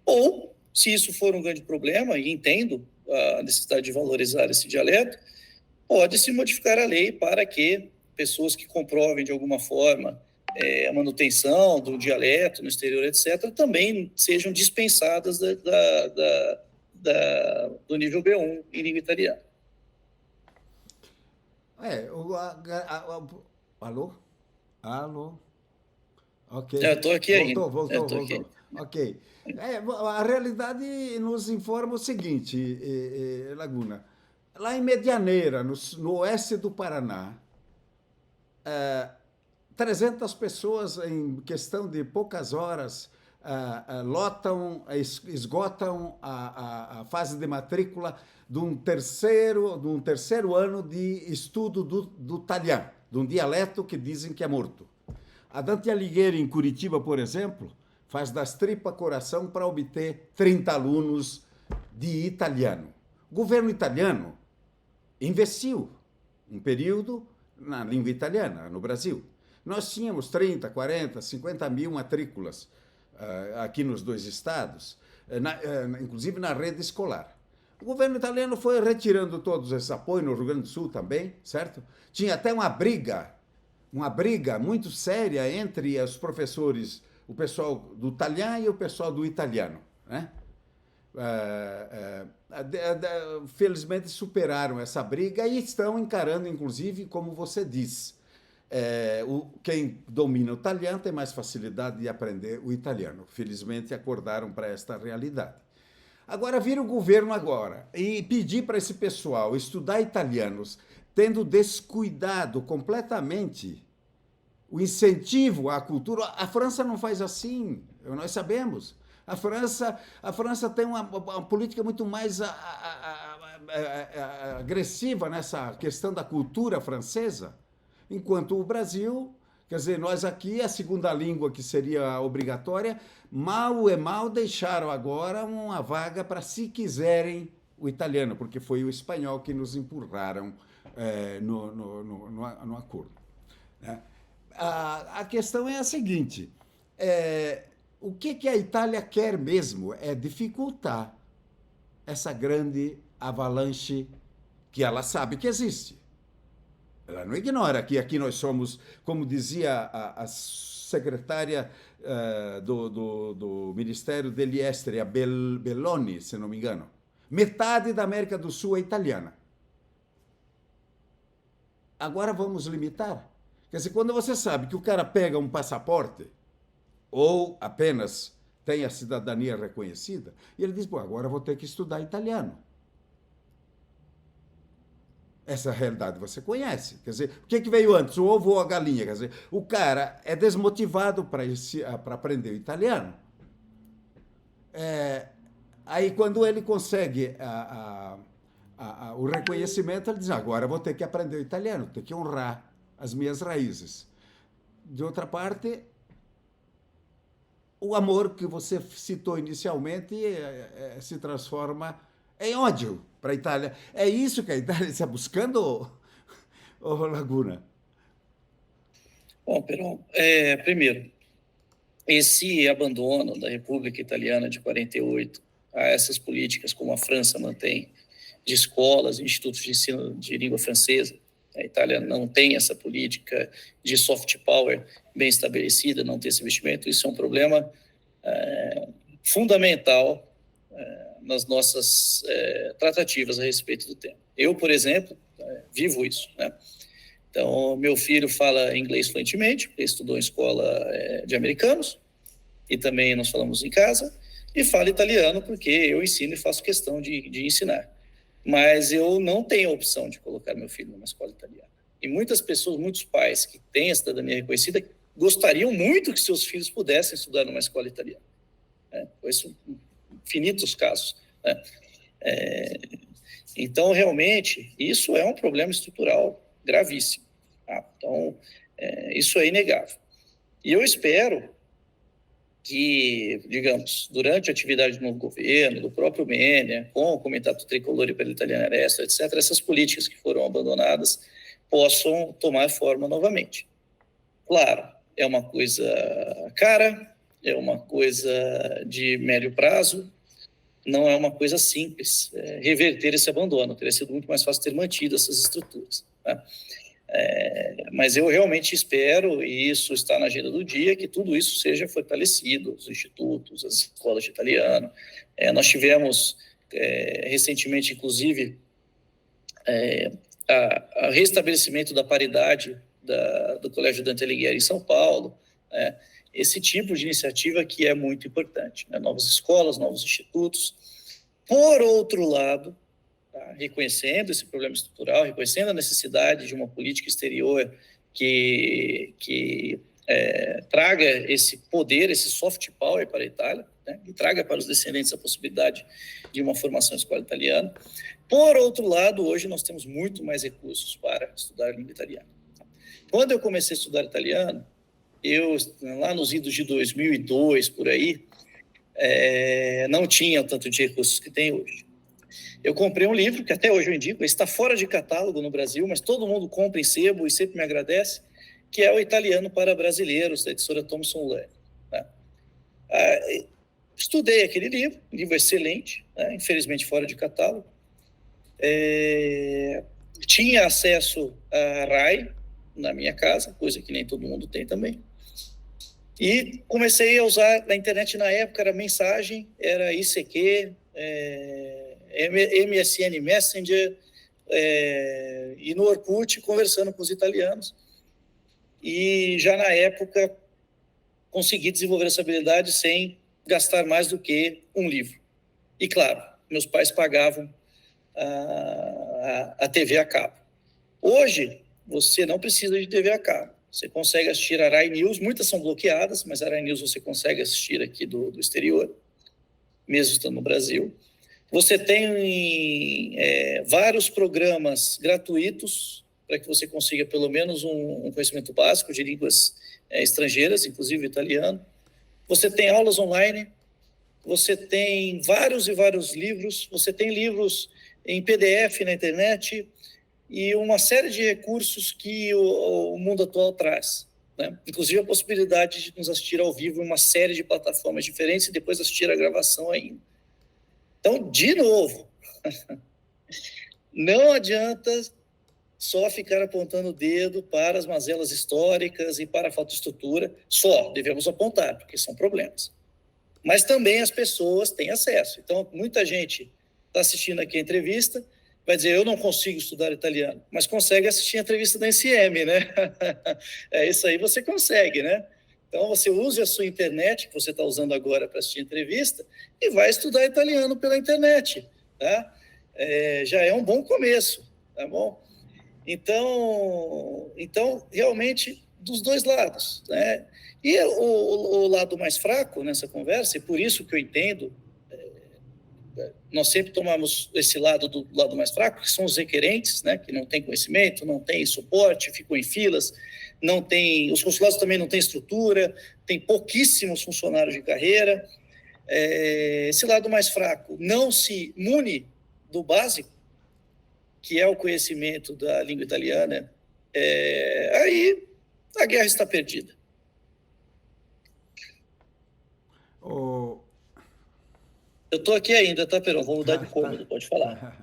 Speaker 2: ou, se isso for um grande problema, e entendo a necessidade de valorizar esse dialeto, pode se modificar a lei para que pessoas que comprovem de alguma forma a manutenção do dialeto no exterior, etc., também sejam dispensadas do nível B1 em língua italiana.
Speaker 1: Alô? Alô? Ok.
Speaker 2: Eu estou aqui ainda.
Speaker 1: Voltou. Ok. A realidade nos informa o seguinte, Laguna. Lá em Medianeira, no oeste do Paraná, 300 pessoas, em questão de poucas horas, esgotam a fase de matrícula de um terceiro ano de estudo do talhã, de um dialeto que dizem que é morto. A Dante Alighieri, em Curitiba, por exemplo, faz das tripas coração para obter 30 alunos de italiano. O governo italiano investiu um período na língua italiana, no Brasil. Nós tínhamos 30, 40, 50 mil matrículas aqui nos 2 estados, inclusive na rede escolar. O governo italiano foi retirando todos esses apoios, no Rio Grande do Sul também, certo? Tinha até uma briga muito séria entre os professores, o pessoal do talhã e o pessoal do italiano, né? Felizmente superaram essa briga e estão encarando, inclusive, como você diz, quem domina o italiano tem mais facilidade de aprender o italiano. Felizmente acordaram para esta realidade. Agora, vir o governo agora e pedir para esse pessoal estudar italianos, tendo descuidado completamente o incentivo à cultura. A França não faz assim, nós sabemos. A França tem uma política muito mais agressiva nessa questão da cultura francesa, enquanto o Brasil, quer dizer, nós aqui, a segunda língua que seria obrigatória, mal deixaram agora uma vaga para, se quiserem, o italiano, porque foi o espanhol que nos empurraram no acordo. Né? A questão é a seguinte, o que a Itália quer mesmo é dificultar essa grande avalanche que ela sabe que existe. Ela não ignora que aqui nós somos, como dizia a secretária do Ministério degli Esteri, a Belloni, se não me engano, metade da América do Sul é italiana. Agora vamos limitar? Quer dizer, quando você sabe que o cara pega um passaporte ou apenas tem a cidadania reconhecida, e ele diz, pô, agora vou ter que estudar italiano. Essa realidade você conhece. Quer dizer, o que veio antes, o ovo ou a galinha? Quer dizer, o cara é desmotivado para aprender o italiano. Aí, quando ele consegue o reconhecimento, ele diz, agora vou ter que aprender o italiano, ter que honrar as minhas raízes. De outra parte, o amor que você citou inicialmente se transforma em ódio para a Itália. É isso que a Itália está buscando, ou Laguna?
Speaker 2: Bom, Perón, primeiro, esse abandono da República Italiana de 48 a essas políticas como a França mantém, de escolas, institutos de ensino de língua francesa, a Itália não tem essa política de soft power bem estabelecida, não tem esse investimento. Isso é um problema fundamental nas nossas tratativas a respeito do tema. Eu, por exemplo, vivo isso, né? Então, meu filho fala inglês fluentemente, porque estudou em escola de americanos, e também nós falamos em casa, e fala italiano, porque eu ensino e faço questão de ensinar. Mas eu não tenho a opção de colocar meu filho numa escola italiana. E muitas pessoas, muitos pais que têm a cidadania reconhecida, gostariam muito que seus filhos pudessem estudar numa escola italiana. Conheço infinitos casos. Né? Então, realmente, isso é um problema estrutural gravíssimo. Tá? Então, isso é inegável. E eu espero que, digamos, durante a atividade do novo governo, do próprio Menia, com o Comitato Tricolore per l'Italiana Resto, etc., essas políticas que foram abandonadas possam tomar forma novamente. Claro, é uma coisa cara, é uma coisa de médio prazo, não é uma coisa simples reverter esse abandono. Teria sido muito mais fácil ter mantido essas estruturas. Tá? Mas eu realmente espero, e isso está na agenda do dia, que tudo isso seja fortalecido, os institutos, as escolas de italiano. Nós tivemos recentemente, inclusive, a restabelecimento da paridade do Colégio Dante Alighieri em São Paulo, esse tipo de iniciativa que é muito importante, né? Novas escolas, novos institutos. Por outro lado, reconhecendo esse problema estrutural, reconhecendo a necessidade de uma política exterior que traga esse poder, esse soft power para a Itália, né, e traga para os descendentes a possibilidade de uma formação em escola italiana. Por outro lado, hoje nós temos muito mais recursos para estudar a língua italiana. Quando eu comecei a estudar italiano, lá nos idos de 2002, por aí, não tinha o tanto de recursos que tem hoje. Eu comprei um livro, que até hoje eu indico, está fora de catálogo no Brasil, mas todo mundo compra em sebo e sempre me agradece, que é o Italiano para Brasileiros, da editora Thomson Lehr. Né? Estudei aquele livro excelente, né? Infelizmente fora de catálogo. Tinha acesso a RAI na minha casa, coisa que nem todo mundo tem também. E comecei a usar na internet na época, era mensagem, era ICQ, MSN Messenger, e no Orkut, conversando com os italianos. E já na época consegui desenvolver essa habilidade sem gastar mais do que um livro. E claro, meus pais pagavam a TV a cabo. Hoje, você não precisa de TV a cabo. Você consegue assistir a Rai News, muitas são bloqueadas, mas a Rai News você consegue assistir aqui do exterior, mesmo estando no Brasil. Você tem vários programas gratuitos para que você consiga pelo menos um conhecimento básico de línguas estrangeiras, inclusive italiano. Você tem aulas online, você tem vários e vários livros, você tem livros em PDF na internet e uma série de recursos que o mundo atual traz, né? Inclusive a possibilidade de nos assistir ao vivo em uma série de plataformas diferentes e depois assistir a gravação ainda. Então, de novo, não adianta só ficar apontando o dedo para as mazelas históricas e para a falta de estrutura. Só devemos apontar, porque são problemas. Mas também as pessoas têm acesso. Então, muita gente está assistindo aqui a entrevista, vai dizer, eu não consigo estudar italiano, mas consegue assistir a entrevista da NCM, né? Isso aí você consegue, né? Então, você use a sua internet, que você está usando agora para assistir a entrevista, e vai estudar italiano pela internet, tá? Já é um bom começo, tá bom? Então realmente, dos dois lados, né? E o lado mais fraco nessa conversa, e por isso que eu entendo, nós sempre tomamos esse lado do lado mais fraco, que são os requerentes, né? Que não têm conhecimento, não têm suporte, ficam em filas, não tem, os consulados também não têm estrutura, tem pouquíssimos funcionários de carreira. Esse lado mais fraco não se mune do básico, que é o conhecimento da língua italiana, aí a guerra está perdida. Eu estou aqui ainda, tá, Perão? Vou mudar de cômodo, pode falar.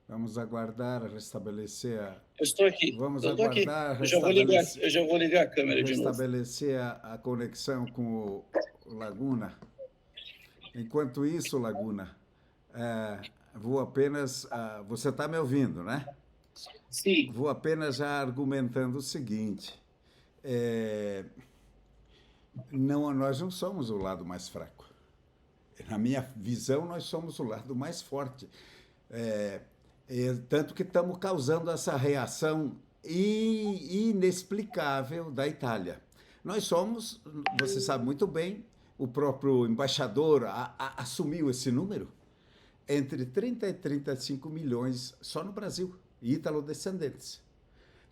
Speaker 1: Vamos aguardar restabelecer a...
Speaker 2: Eu estou aqui.
Speaker 1: Vamos
Speaker 2: eu
Speaker 1: aguardar
Speaker 2: aqui. Eu já vou ligar a câmera de novo.
Speaker 1: Restabelecer a conexão com o Laguna. Enquanto isso, Laguna, vou apenas... você está me ouvindo, né?
Speaker 2: Sim.
Speaker 1: Vou apenas já argumentando o seguinte. Nós não somos o lado mais fraco. Na minha visão, nós somos o lado mais forte. Tanto que estamos causando essa reação inexplicável da Itália. Nós somos, você sabe muito bem, o próprio embaixador assumiu esse número, entre 30 e 35 milhões só no Brasil, ítalo-descendentes,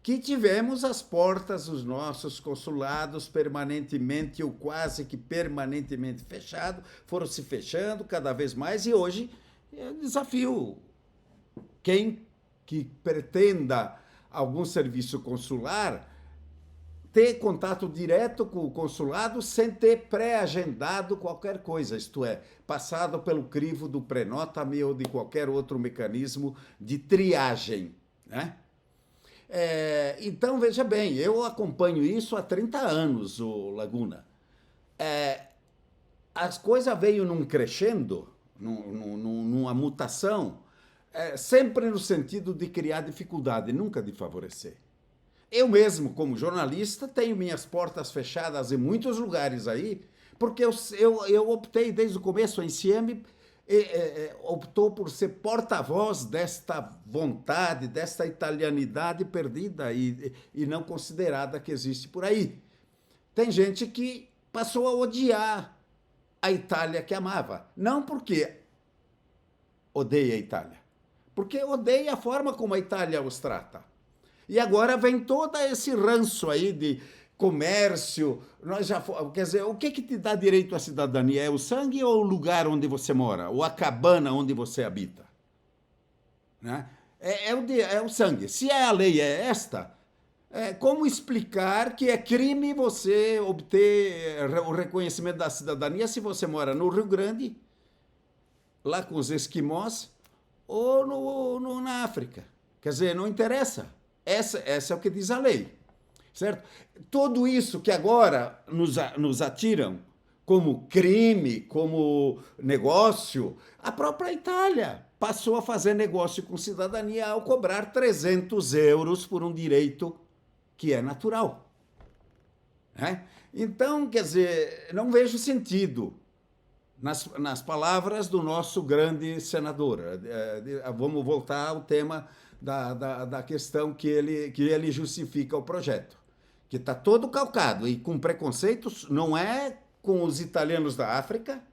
Speaker 1: que tivemos as portas dos nossos consulados permanentemente ou quase que permanentemente fechados, foram se fechando cada vez mais e hoje é um desafio. Quem que pretenda algum serviço consular ter contato direto com o consulado sem ter pré-agendado qualquer coisa, isto é, passado pelo crivo do Prenota-me ou de qualquer outro mecanismo de triagem, né? Então, veja bem, eu acompanho isso há 30 anos, o Laguna. As coisas veio num crescendo, numa mutação, sempre no sentido de criar dificuldade, nunca de favorecer. Eu mesmo, como jornalista, tenho minhas portas fechadas em muitos lugares aí, porque eu optei desde o começo, a NCM optou por ser porta-voz desta vontade, desta italianidade perdida e não considerada que existe por aí. Tem gente que passou a odiar a Itália que amava. Não porque odeia a Itália, porque odeia a forma como a Itália os trata. E agora vem todo esse ranço aí de comércio. Nós já, quer dizer, o que te dá direito à cidadania? É o sangue ou o lugar onde você mora? Ou a cabana onde você habita? Né? É o sangue. Se a lei é esta, como explicar que é crime você obter o reconhecimento da cidadania se você mora no Rio Grande, lá com os esquimós, ou na África? Quer dizer, não interessa. Essa é o que diz a lei. Certo? Tudo isso que agora nos atiram como crime, como negócio, a própria Itália passou a fazer negócio com cidadania ao cobrar 300 euros por um direito que é natural. Né? Então, quer dizer, não vejo sentido nas palavras do nosso grande senador. Vamos voltar ao tema da questão que ele justifica o projeto, que está todo calcado e com preconceitos, não é com os italianos da África,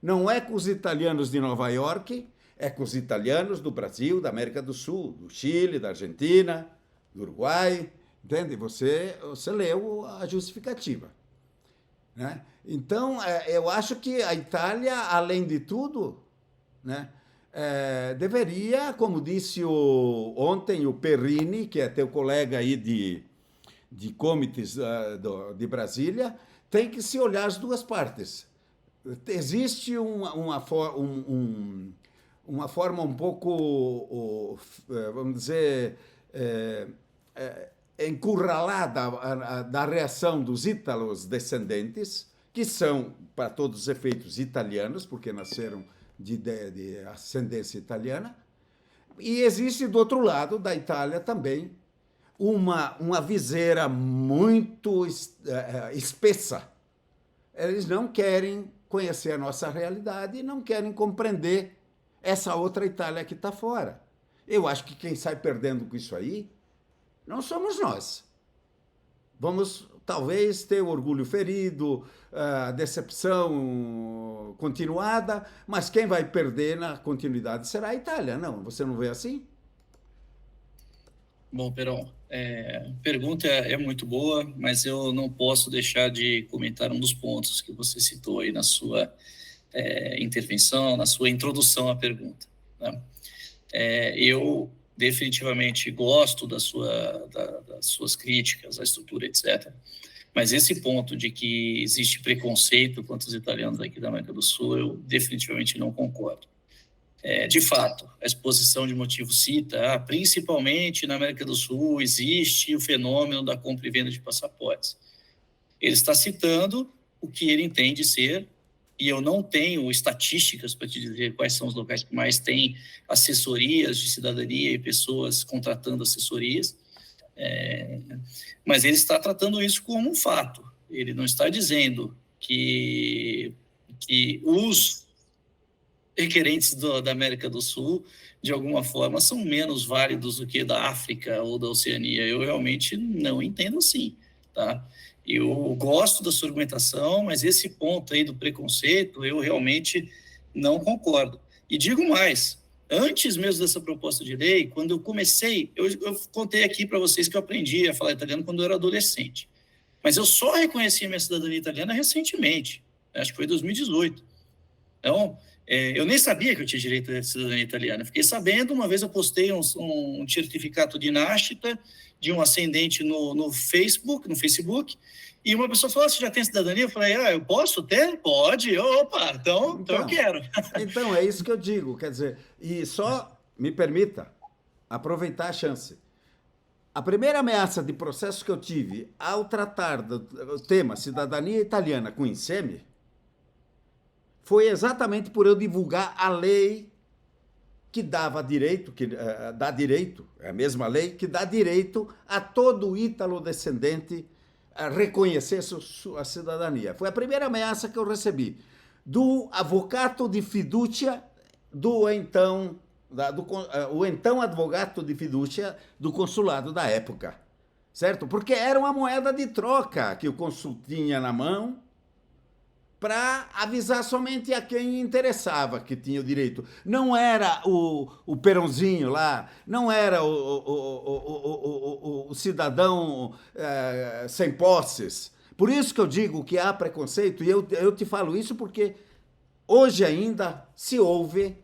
Speaker 1: não é com os italianos de Nova York, é com os italianos do Brasil, da América do Sul, do Chile, da Argentina, do Uruguai, entende? Você leu a justificativa. Né? Então, eu acho que a Itália, além de tudo, né, deveria, como disse ontem o Perrini, que é teu colega aí de comitês de Brasília, tem que se olhar as duas partes. Existe uma forma um pouco, vamos dizer, encurralada da reação dos ítalos descendentes, que são, para todos os efeitos, italianos, porque nasceram de ascendência italiana, e existe do outro lado da Itália também uma viseira muito espessa. Eles não querem conhecer a nossa realidade e não querem compreender essa outra Itália que está fora. Eu acho que quem sai perdendo com isso aí não somos nós. Vamos, talvez, ter o orgulho ferido, a decepção continuada, mas quem vai perder na continuidade será a Itália. Não, você não vê assim?
Speaker 2: Bom, Perón, a pergunta é muito boa, mas eu não posso deixar de comentar um dos pontos que você citou aí na sua intervenção, na sua introdução à pergunta. Né? Eu definitivamente gosto das suas críticas à estrutura, etc. Mas esse ponto de que existe preconceito contra os italianos aqui da América do Sul, eu definitivamente não concordo. De fato, a exposição de motivos cita, principalmente na América do Sul, existe o fenômeno da compra e venda de passaportes. Ele está citando o que ele entende ser, e eu não tenho estatísticas para te dizer quais são os locais que mais têm assessorias de cidadania e pessoas contratando assessorias, mas ele está tratando isso como um fato. Ele não está dizendo que os requerentes da América do Sul, de alguma forma, são menos válidos do que da África ou da Oceania. Eu realmente não entendo assim, tá? Eu gosto da sua argumentação, mas esse ponto aí do preconceito, eu realmente não concordo. E digo mais, antes mesmo dessa proposta de lei, quando eu comecei, eu contei aqui para vocês que eu aprendi a falar italiano quando eu era adolescente. Mas eu só reconheci a minha cidadania italiana recentemente, acho que foi em 2018. Então, eu nem sabia que eu tinha direito à cidadania italiana. Fiquei sabendo, uma vez eu postei um certificado de nascita de um ascendente no Facebook, e uma pessoa falou, você já tem cidadania? Eu falei, eu posso ter? Pode. Opa, então eu quero.
Speaker 1: Então, é isso que eu digo, quer dizer, e só me permita aproveitar a chance. A primeira ameaça de processo que eu tive ao tratar do tema cidadania italiana com o INSEMI foi exatamente por eu divulgar a lei que dava direito, que dá direito, é a mesma lei, que dá direito a todo ítalo-descendente a reconhecer sua cidadania. Foi a primeira ameaça que eu recebi do avvocato de fiducia o então advogato de fiducia do consulado da época. certo? Porque era uma moeda de troca que o cônsul tinha na mão para avisar somente a quem interessava que tinha o direito. Não era o Perãozinho lá, não era o cidadão sem posses. Por isso que eu digo que há preconceito, e eu te falo isso porque hoje ainda se ouve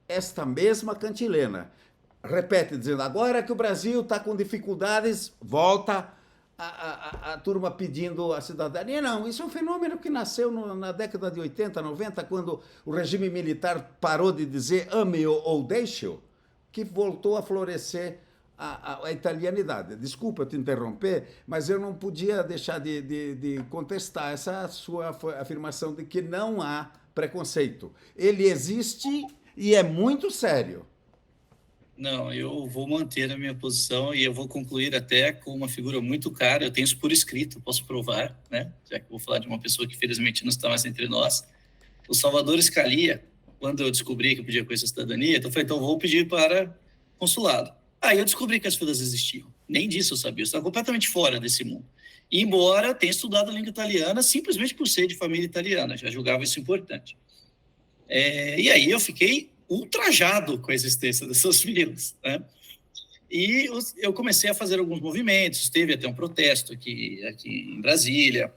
Speaker 1: esta mesma cantilena. Repete, dizendo, agora que o Brasil está com dificuldades, volta a turma pedindo a cidadania. Não, isso é um fenômeno que nasceu na década de 80, 90, quando o regime militar parou de dizer ame-o ou deixe-o, que voltou a florescer a italianidade. Desculpa te interromper, mas eu não podia deixar de contestar essa sua afirmação de que não há preconceito. Ele existe e é muito sério.
Speaker 2: Não, eu vou manter a minha posição e eu vou concluir até com uma figura muito cara. Eu tenho isso por escrito, posso provar, né? Já que vou falar de uma pessoa que felizmente não está mais entre nós. O Salvador Scalia, quando eu descobri que eu podia com essa cidadania, então eu falei, então vou pedir para consulado. Aí eu descobri que as filas existiam. Nem disso eu sabia, eu estava completamente fora desse mundo. E embora eu tenha estudado a língua italiana simplesmente por ser de família italiana, já julgava isso importante. E aí eu fiquei ultrajado com a existência dessas filas, né? E eu comecei a fazer alguns movimentos, teve até um protesto aqui em Brasília,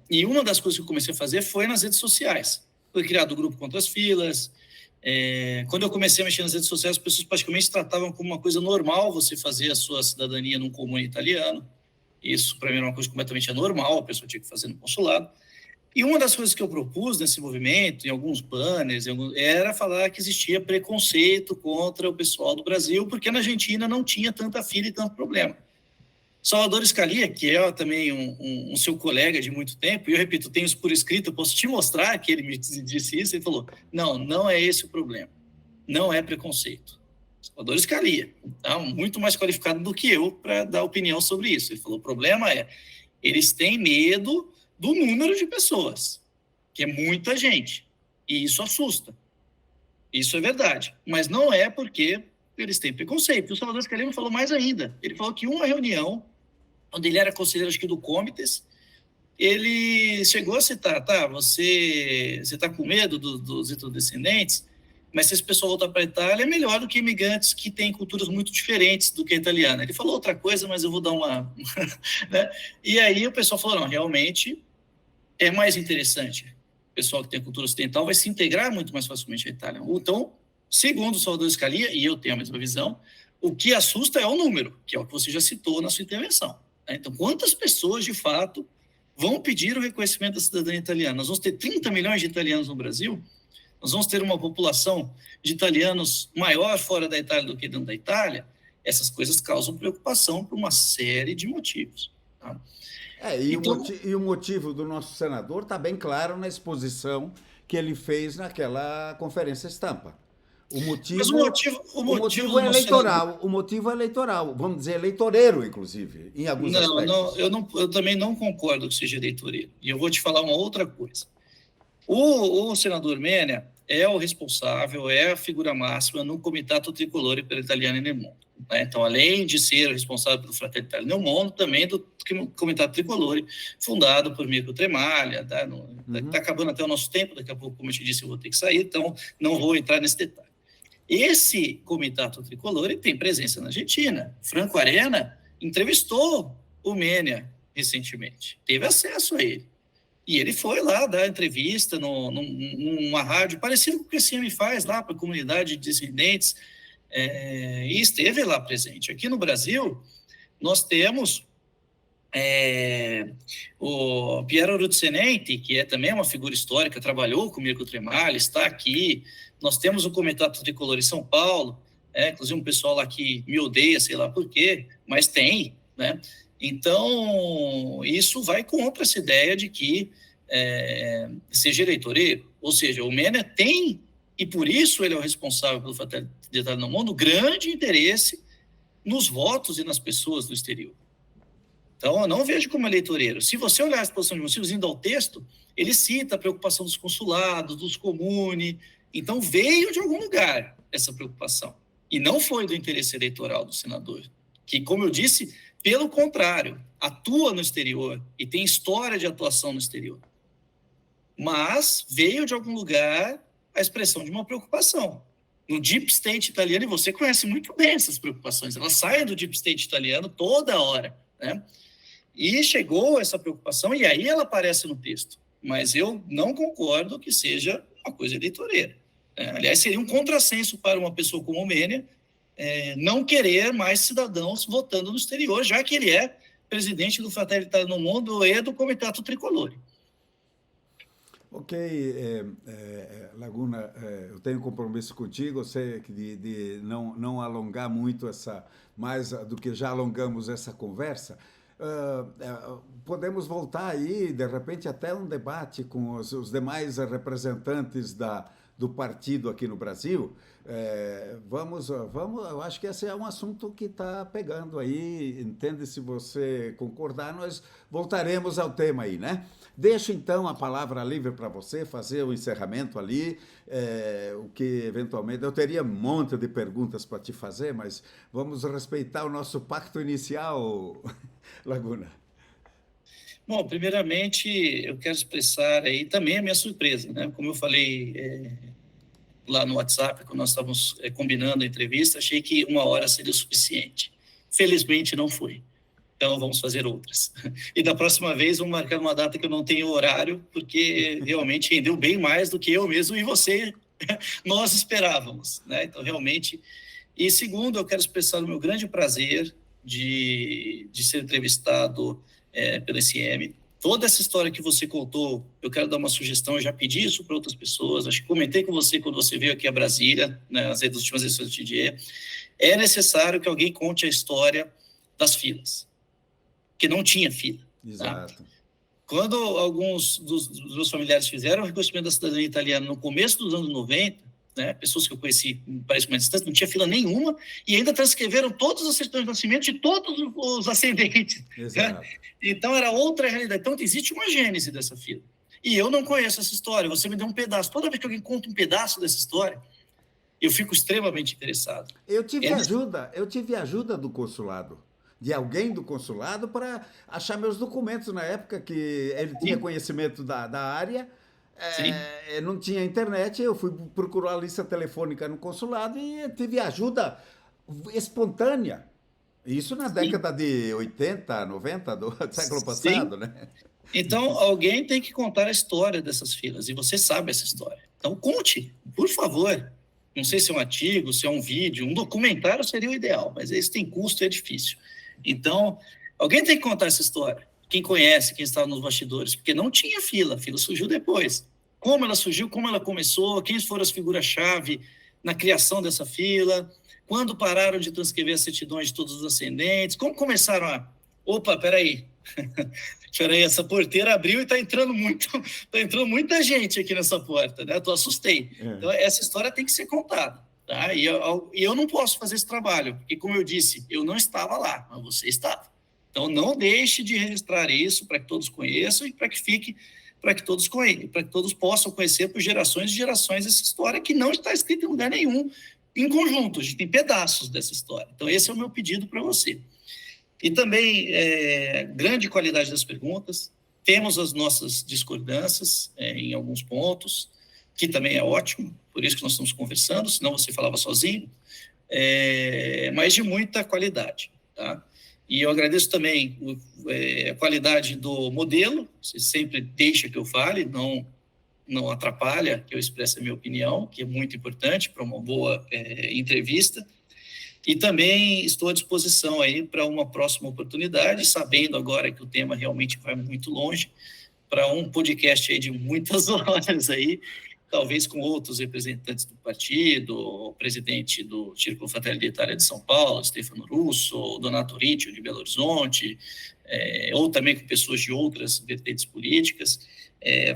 Speaker 2: e uma das coisas que eu comecei a fazer foi nas redes sociais. Foi criado o grupo contra as filas. Quando eu comecei a mexer nas redes sociais, as pessoas praticamente tratavam como uma coisa normal você fazer a sua cidadania num comune italiano. Isso, para mim, era uma coisa completamente anormal, a pessoa tinha que fazer no consulado. E uma das coisas que eu propus nesse movimento, em alguns banners, era falar que existia preconceito contra o pessoal do Brasil, porque na Argentina não tinha tanta fila e tanto problema. Salvador Scalia, que é também um seu colega de muito tempo, e eu repito, tenho isso por escrito, eu posso te mostrar que ele me disse isso, ele falou, não é esse o problema, não é preconceito. Salvador Scalia, tá? Muito mais qualificado do que eu para dar opinião sobre isso. Ele falou, o problema é, eles têm medo do número de pessoas, que é muita gente, e isso assusta. Isso é verdade, mas não é porque eles têm preconceito. O Salvador Scalia me falou mais ainda. Ele falou que uma reunião, onde ele era conselheiro, acho que do Comites, ele chegou a citar, você está com medo dos descendentes, mas se esse pessoal voltar para a Itália, é melhor do que imigrantes que têm culturas muito diferentes do que a italiana. Ele falou outra coisa, mas eu vou dar uma... né? E aí o pessoal falou, não, realmente é mais interessante. O pessoal que tem cultura ocidental vai se integrar muito mais facilmente à Itália. Então, segundo o Salvador Scalia, e eu tenho a mesma visão, o que assusta é o número, que é o que você já citou na sua intervenção. Então, quantas pessoas, de fato, vão pedir o reconhecimento da cidadania italiana? Nós vamos ter 30 milhões de italianos no Brasil, nós vamos ter uma população de italianos maior fora da Itália do que dentro da Itália. Essas coisas causam preocupação por uma série de motivos. Tá?
Speaker 1: Então, o motivo do nosso senador está bem claro na exposição que ele fez naquela conferência estampa. O motivo é eleitoral. Senador... O motivo é eleitoral, vamos dizer eleitoreiro, inclusive, em alguns aspectos.
Speaker 2: Eu também não concordo que seja eleitoreiro. E eu vou te falar uma outra coisa. O senador Menia é o responsável, é a figura máxima no Comitato Tricolore per Italiano nel Mondo. Né? Então, além de ser o responsável pelo Fratelli Italia nel Mondo, também do Comitato Tricolore, fundado por Mirko Tremaglia. Está acabando até o nosso tempo, daqui a pouco, como eu te disse, eu vou ter que sair, então não vou entrar nesse detalhe. Esse Comitato Tricolore tem presença na Argentina. Franco Arena entrevistou o Menia recentemente, teve acesso a ele. E ele foi lá dar entrevista numa rádio, parecido com o que a CM faz lá para a comunidade de descendentes, e esteve lá presente. Aqui no Brasil, nós temos o Piero Ruzzinenti, que é também uma figura histórica, trabalhou com o Mirko Tremaglia, está aqui. Nós temos o Comitato Tricolor em São Paulo, inclusive um pessoal lá que me odeia, sei lá por quê, mas tem, né? Então, isso vai contra essa ideia de que seja eleitoreiro. Ou seja, o Menia tem, e por isso ele é o responsável pelo Fratelli Italia no Mundo, grande interesse nos votos e nas pessoas do exterior. Então, eu não vejo como eleitoreiro. Se você olhar a exposição de motivos, indo ao texto, ele cita a preocupação dos consulados, dos comune. Então, veio de algum lugar essa preocupação. E não foi do interesse eleitoral do senador. que, como eu disse, pelo contrário, atua no exterior e tem história de atuação no exterior. Mas veio de algum lugar a expressão de uma preocupação. No Deep State italiano, e você conhece muito bem essas preocupações, elas saem do Deep State italiano toda hora, né? E chegou essa preocupação, e aí ela aparece no texto. Mas eu não concordo que seja uma coisa eleitoreira. Aliás, seria um contrassenso para uma pessoa como o Menia não querer mais cidadãos votando no exterior, já que ele é presidente do Fratelli d'Italia no Mundo e do Comitato Tricolore.
Speaker 1: Ok, Laguna, eu tenho compromisso contigo, eu sei que de não alongar muito mais do que já alongamos essa conversa. Podemos voltar aí, de repente, até um debate com os demais representantes do partido aqui no Brasil. Vamos, eu acho que esse é um assunto que está pegando aí, entende? Se você concordar, nós voltaremos ao tema aí, né? Deixo, então, a palavra livre para você fazer o encerramento ali, o que, eventualmente, eu teria um monte de perguntas para te fazer, mas vamos respeitar o nosso pacto inicial, Laguna.
Speaker 2: Bom, primeiramente, eu quero expressar aí também a minha surpresa, né? Como eu falei lá no WhatsApp, quando nós estávamos combinando a entrevista, achei que 1 hora seria o suficiente. Felizmente, não foi. Então, vamos fazer outras. E da próxima vez, vamos marcar uma data que eu não tenho horário, porque realmente rendeu bem mais do que eu mesmo e você, nós esperávamos, né? Então, realmente... E segundo, eu quero expressar o meu grande prazer de ser entrevistado pelo SM. Toda essa história que você contou, eu quero dar uma sugestão, eu já pedi isso para outras pessoas, acho que comentei com você quando você veio aqui a Brasília, né, nas últimas edições do TDE, é necessário que alguém conte a história das filas, que não tinha fila.
Speaker 1: Exato.
Speaker 2: Tá? Quando alguns dos meus familiares fizeram o reconhecimento da cidadania italiana no começo dos anos 90, né, pessoas que eu conheci, parece uma distância, não tinha fila nenhuma, e ainda transcreveram todos os certidões de nascimento de todos os ascendentes.
Speaker 1: Exato.
Speaker 2: Né? Então, era outra realidade. Então, existe uma gênese dessa fila. E eu não conheço essa história, você me deu um pedaço. Toda vez que alguém conta um pedaço dessa história, eu fico extremamente interessado.
Speaker 1: Eu tive ajuda do consulado, de alguém do consulado, para achar meus documentos na época que ele tinha conhecimento da área. Não tinha internet, eu fui procurar a lista telefônica no consulado e tive ajuda espontânea. Isso na década de 80, 90 do século passado, né?
Speaker 2: Então, alguém tem que contar a história dessas filas, e você sabe essa história. Então, conte, por favor. Não sei se é um artigo, se é um vídeo, um documentário seria o ideal, mas esse tem custo e é difícil. Então, alguém tem que contar essa história. Quem conhece, quem estava nos bastidores, porque não tinha fila, a fila surgiu depois. Como ela surgiu, como ela começou, quem foram as figuras-chave na criação dessa fila, quando pararam de transcrever as certidões de todos os ascendentes, como começaram a... Opa, peraí, essa porteira abriu e está entrando muita gente aqui nessa porta, né? Eu assustei. Então, essa história tem que ser contada, tá? E eu não posso fazer esse trabalho, porque, como eu disse, eu não estava lá, mas você estava. Então, não deixe de registrar isso para que todos conheçam e para que todos possam conhecer por gerações e gerações essa história que não está escrita em lugar nenhum em conjunto. A gente tem pedaços dessa história. Então, esse é o meu pedido para você. E também, grande qualidade das perguntas. Temos as nossas discordâncias em alguns pontos, que também é ótimo, por isso que nós estamos conversando, senão você falava sozinho, mas de muita qualidade, tá? E eu agradeço também a qualidade do modelo, você sempre deixa que eu fale, não atrapalha que eu expresse a minha opinião, que é muito importante para uma boa entrevista. E também estou à disposição aí para uma próxima oportunidade, sabendo agora que o tema realmente vai muito longe, para um podcast aí de muitas horas aí, talvez com outros representantes do partido, o presidente do Círculo Fratelli d'Italia de São Paulo, Stefano Russo, o Donato Riccio de Belo Horizonte, ou também com pessoas de outras vertentes políticas,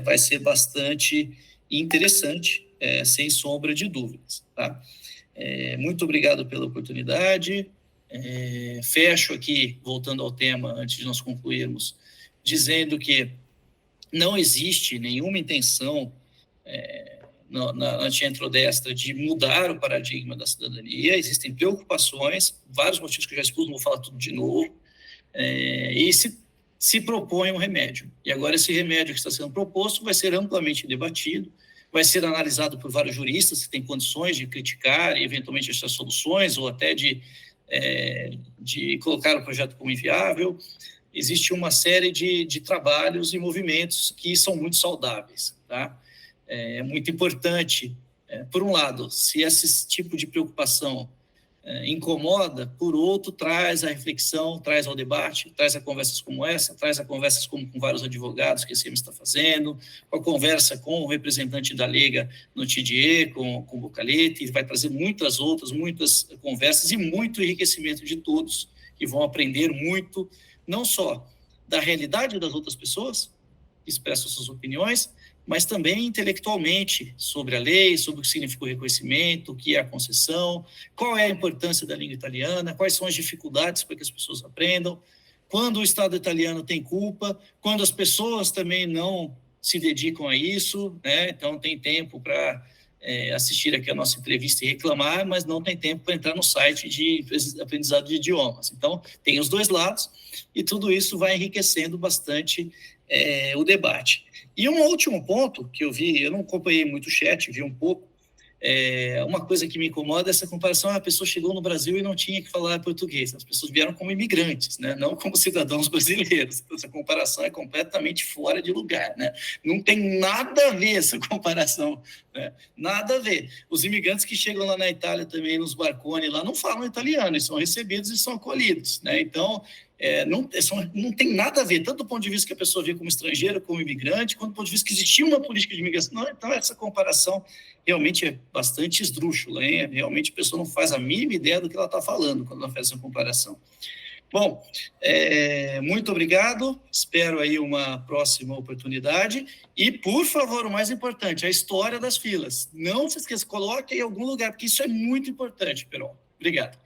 Speaker 2: vai ser bastante interessante, sem sombra de dúvidas, tá? Muito obrigado pela oportunidade. Fecho aqui, voltando ao tema, antes de nós concluirmos, dizendo que não existe nenhuma intenção na anti-entrodestra de mudar o paradigma da cidadania. Existem preocupações, vários motivos que eu já expus, não vou falar tudo de novo, e se propõe um remédio. E agora esse remédio que está sendo proposto vai ser amplamente debatido, vai ser analisado por vários juristas que têm condições de criticar e eventualmente achar soluções ou até de colocar o projeto como inviável. Existe uma série de trabalhos e movimentos que são muito saudáveis, tá? É muito importante, por um lado, se esse tipo de preocupação incomoda, por outro, traz a reflexão, traz ao debate, traz a conversas como essa, traz a conversas como com vários advogados que a CM está fazendo, a conversa com o representante da Liga no TDE, com o Bocaletti, vai trazer muitas conversas e muito enriquecimento de todos, que vão aprender muito, não só da realidade das outras pessoas, que expressam suas opiniões, mas também intelectualmente sobre a lei, sobre o que significa o reconhecimento, o que é a concessão, qual é a importância da língua italiana, quais são as dificuldades para que as pessoas aprendam, quando o Estado italiano tem culpa, quando as pessoas também não se dedicam a isso, né? Então tem tempo para assistir aqui a nossa entrevista e reclamar, mas não tem tempo para entrar no site de aprendizado de idiomas. Então tem os dois lados e tudo isso vai enriquecendo bastante o debate. E um último ponto que eu vi, eu não acompanhei muito o chat, vi um pouco, uma coisa que me incomoda é essa comparação, a pessoa chegou no Brasil e não tinha que falar português, as pessoas vieram como imigrantes, né? Não como cidadãos brasileiros, então essa comparação é completamente fora de lugar, né? Não tem nada a ver essa comparação, né? Nada a ver. Os imigrantes que chegam lá na Itália também, nos barconi lá, não falam italiano, eles são recebidos e são acolhidos, né? Então, não tem nada a ver, tanto do ponto de vista que a pessoa vê como estrangeiro, como imigrante, quanto do ponto de vista que existia uma política de imigração. Não, então, essa comparação realmente é bastante esdrúxula, hein? Realmente a pessoa não faz a mínima ideia do que ela está falando quando ela faz essa comparação. Bom, muito obrigado, espero aí uma próxima oportunidade e, por favor, o mais importante, a história das filas. Não se esqueça, coloque em algum lugar, porque isso é muito importante, Perón. Obrigado.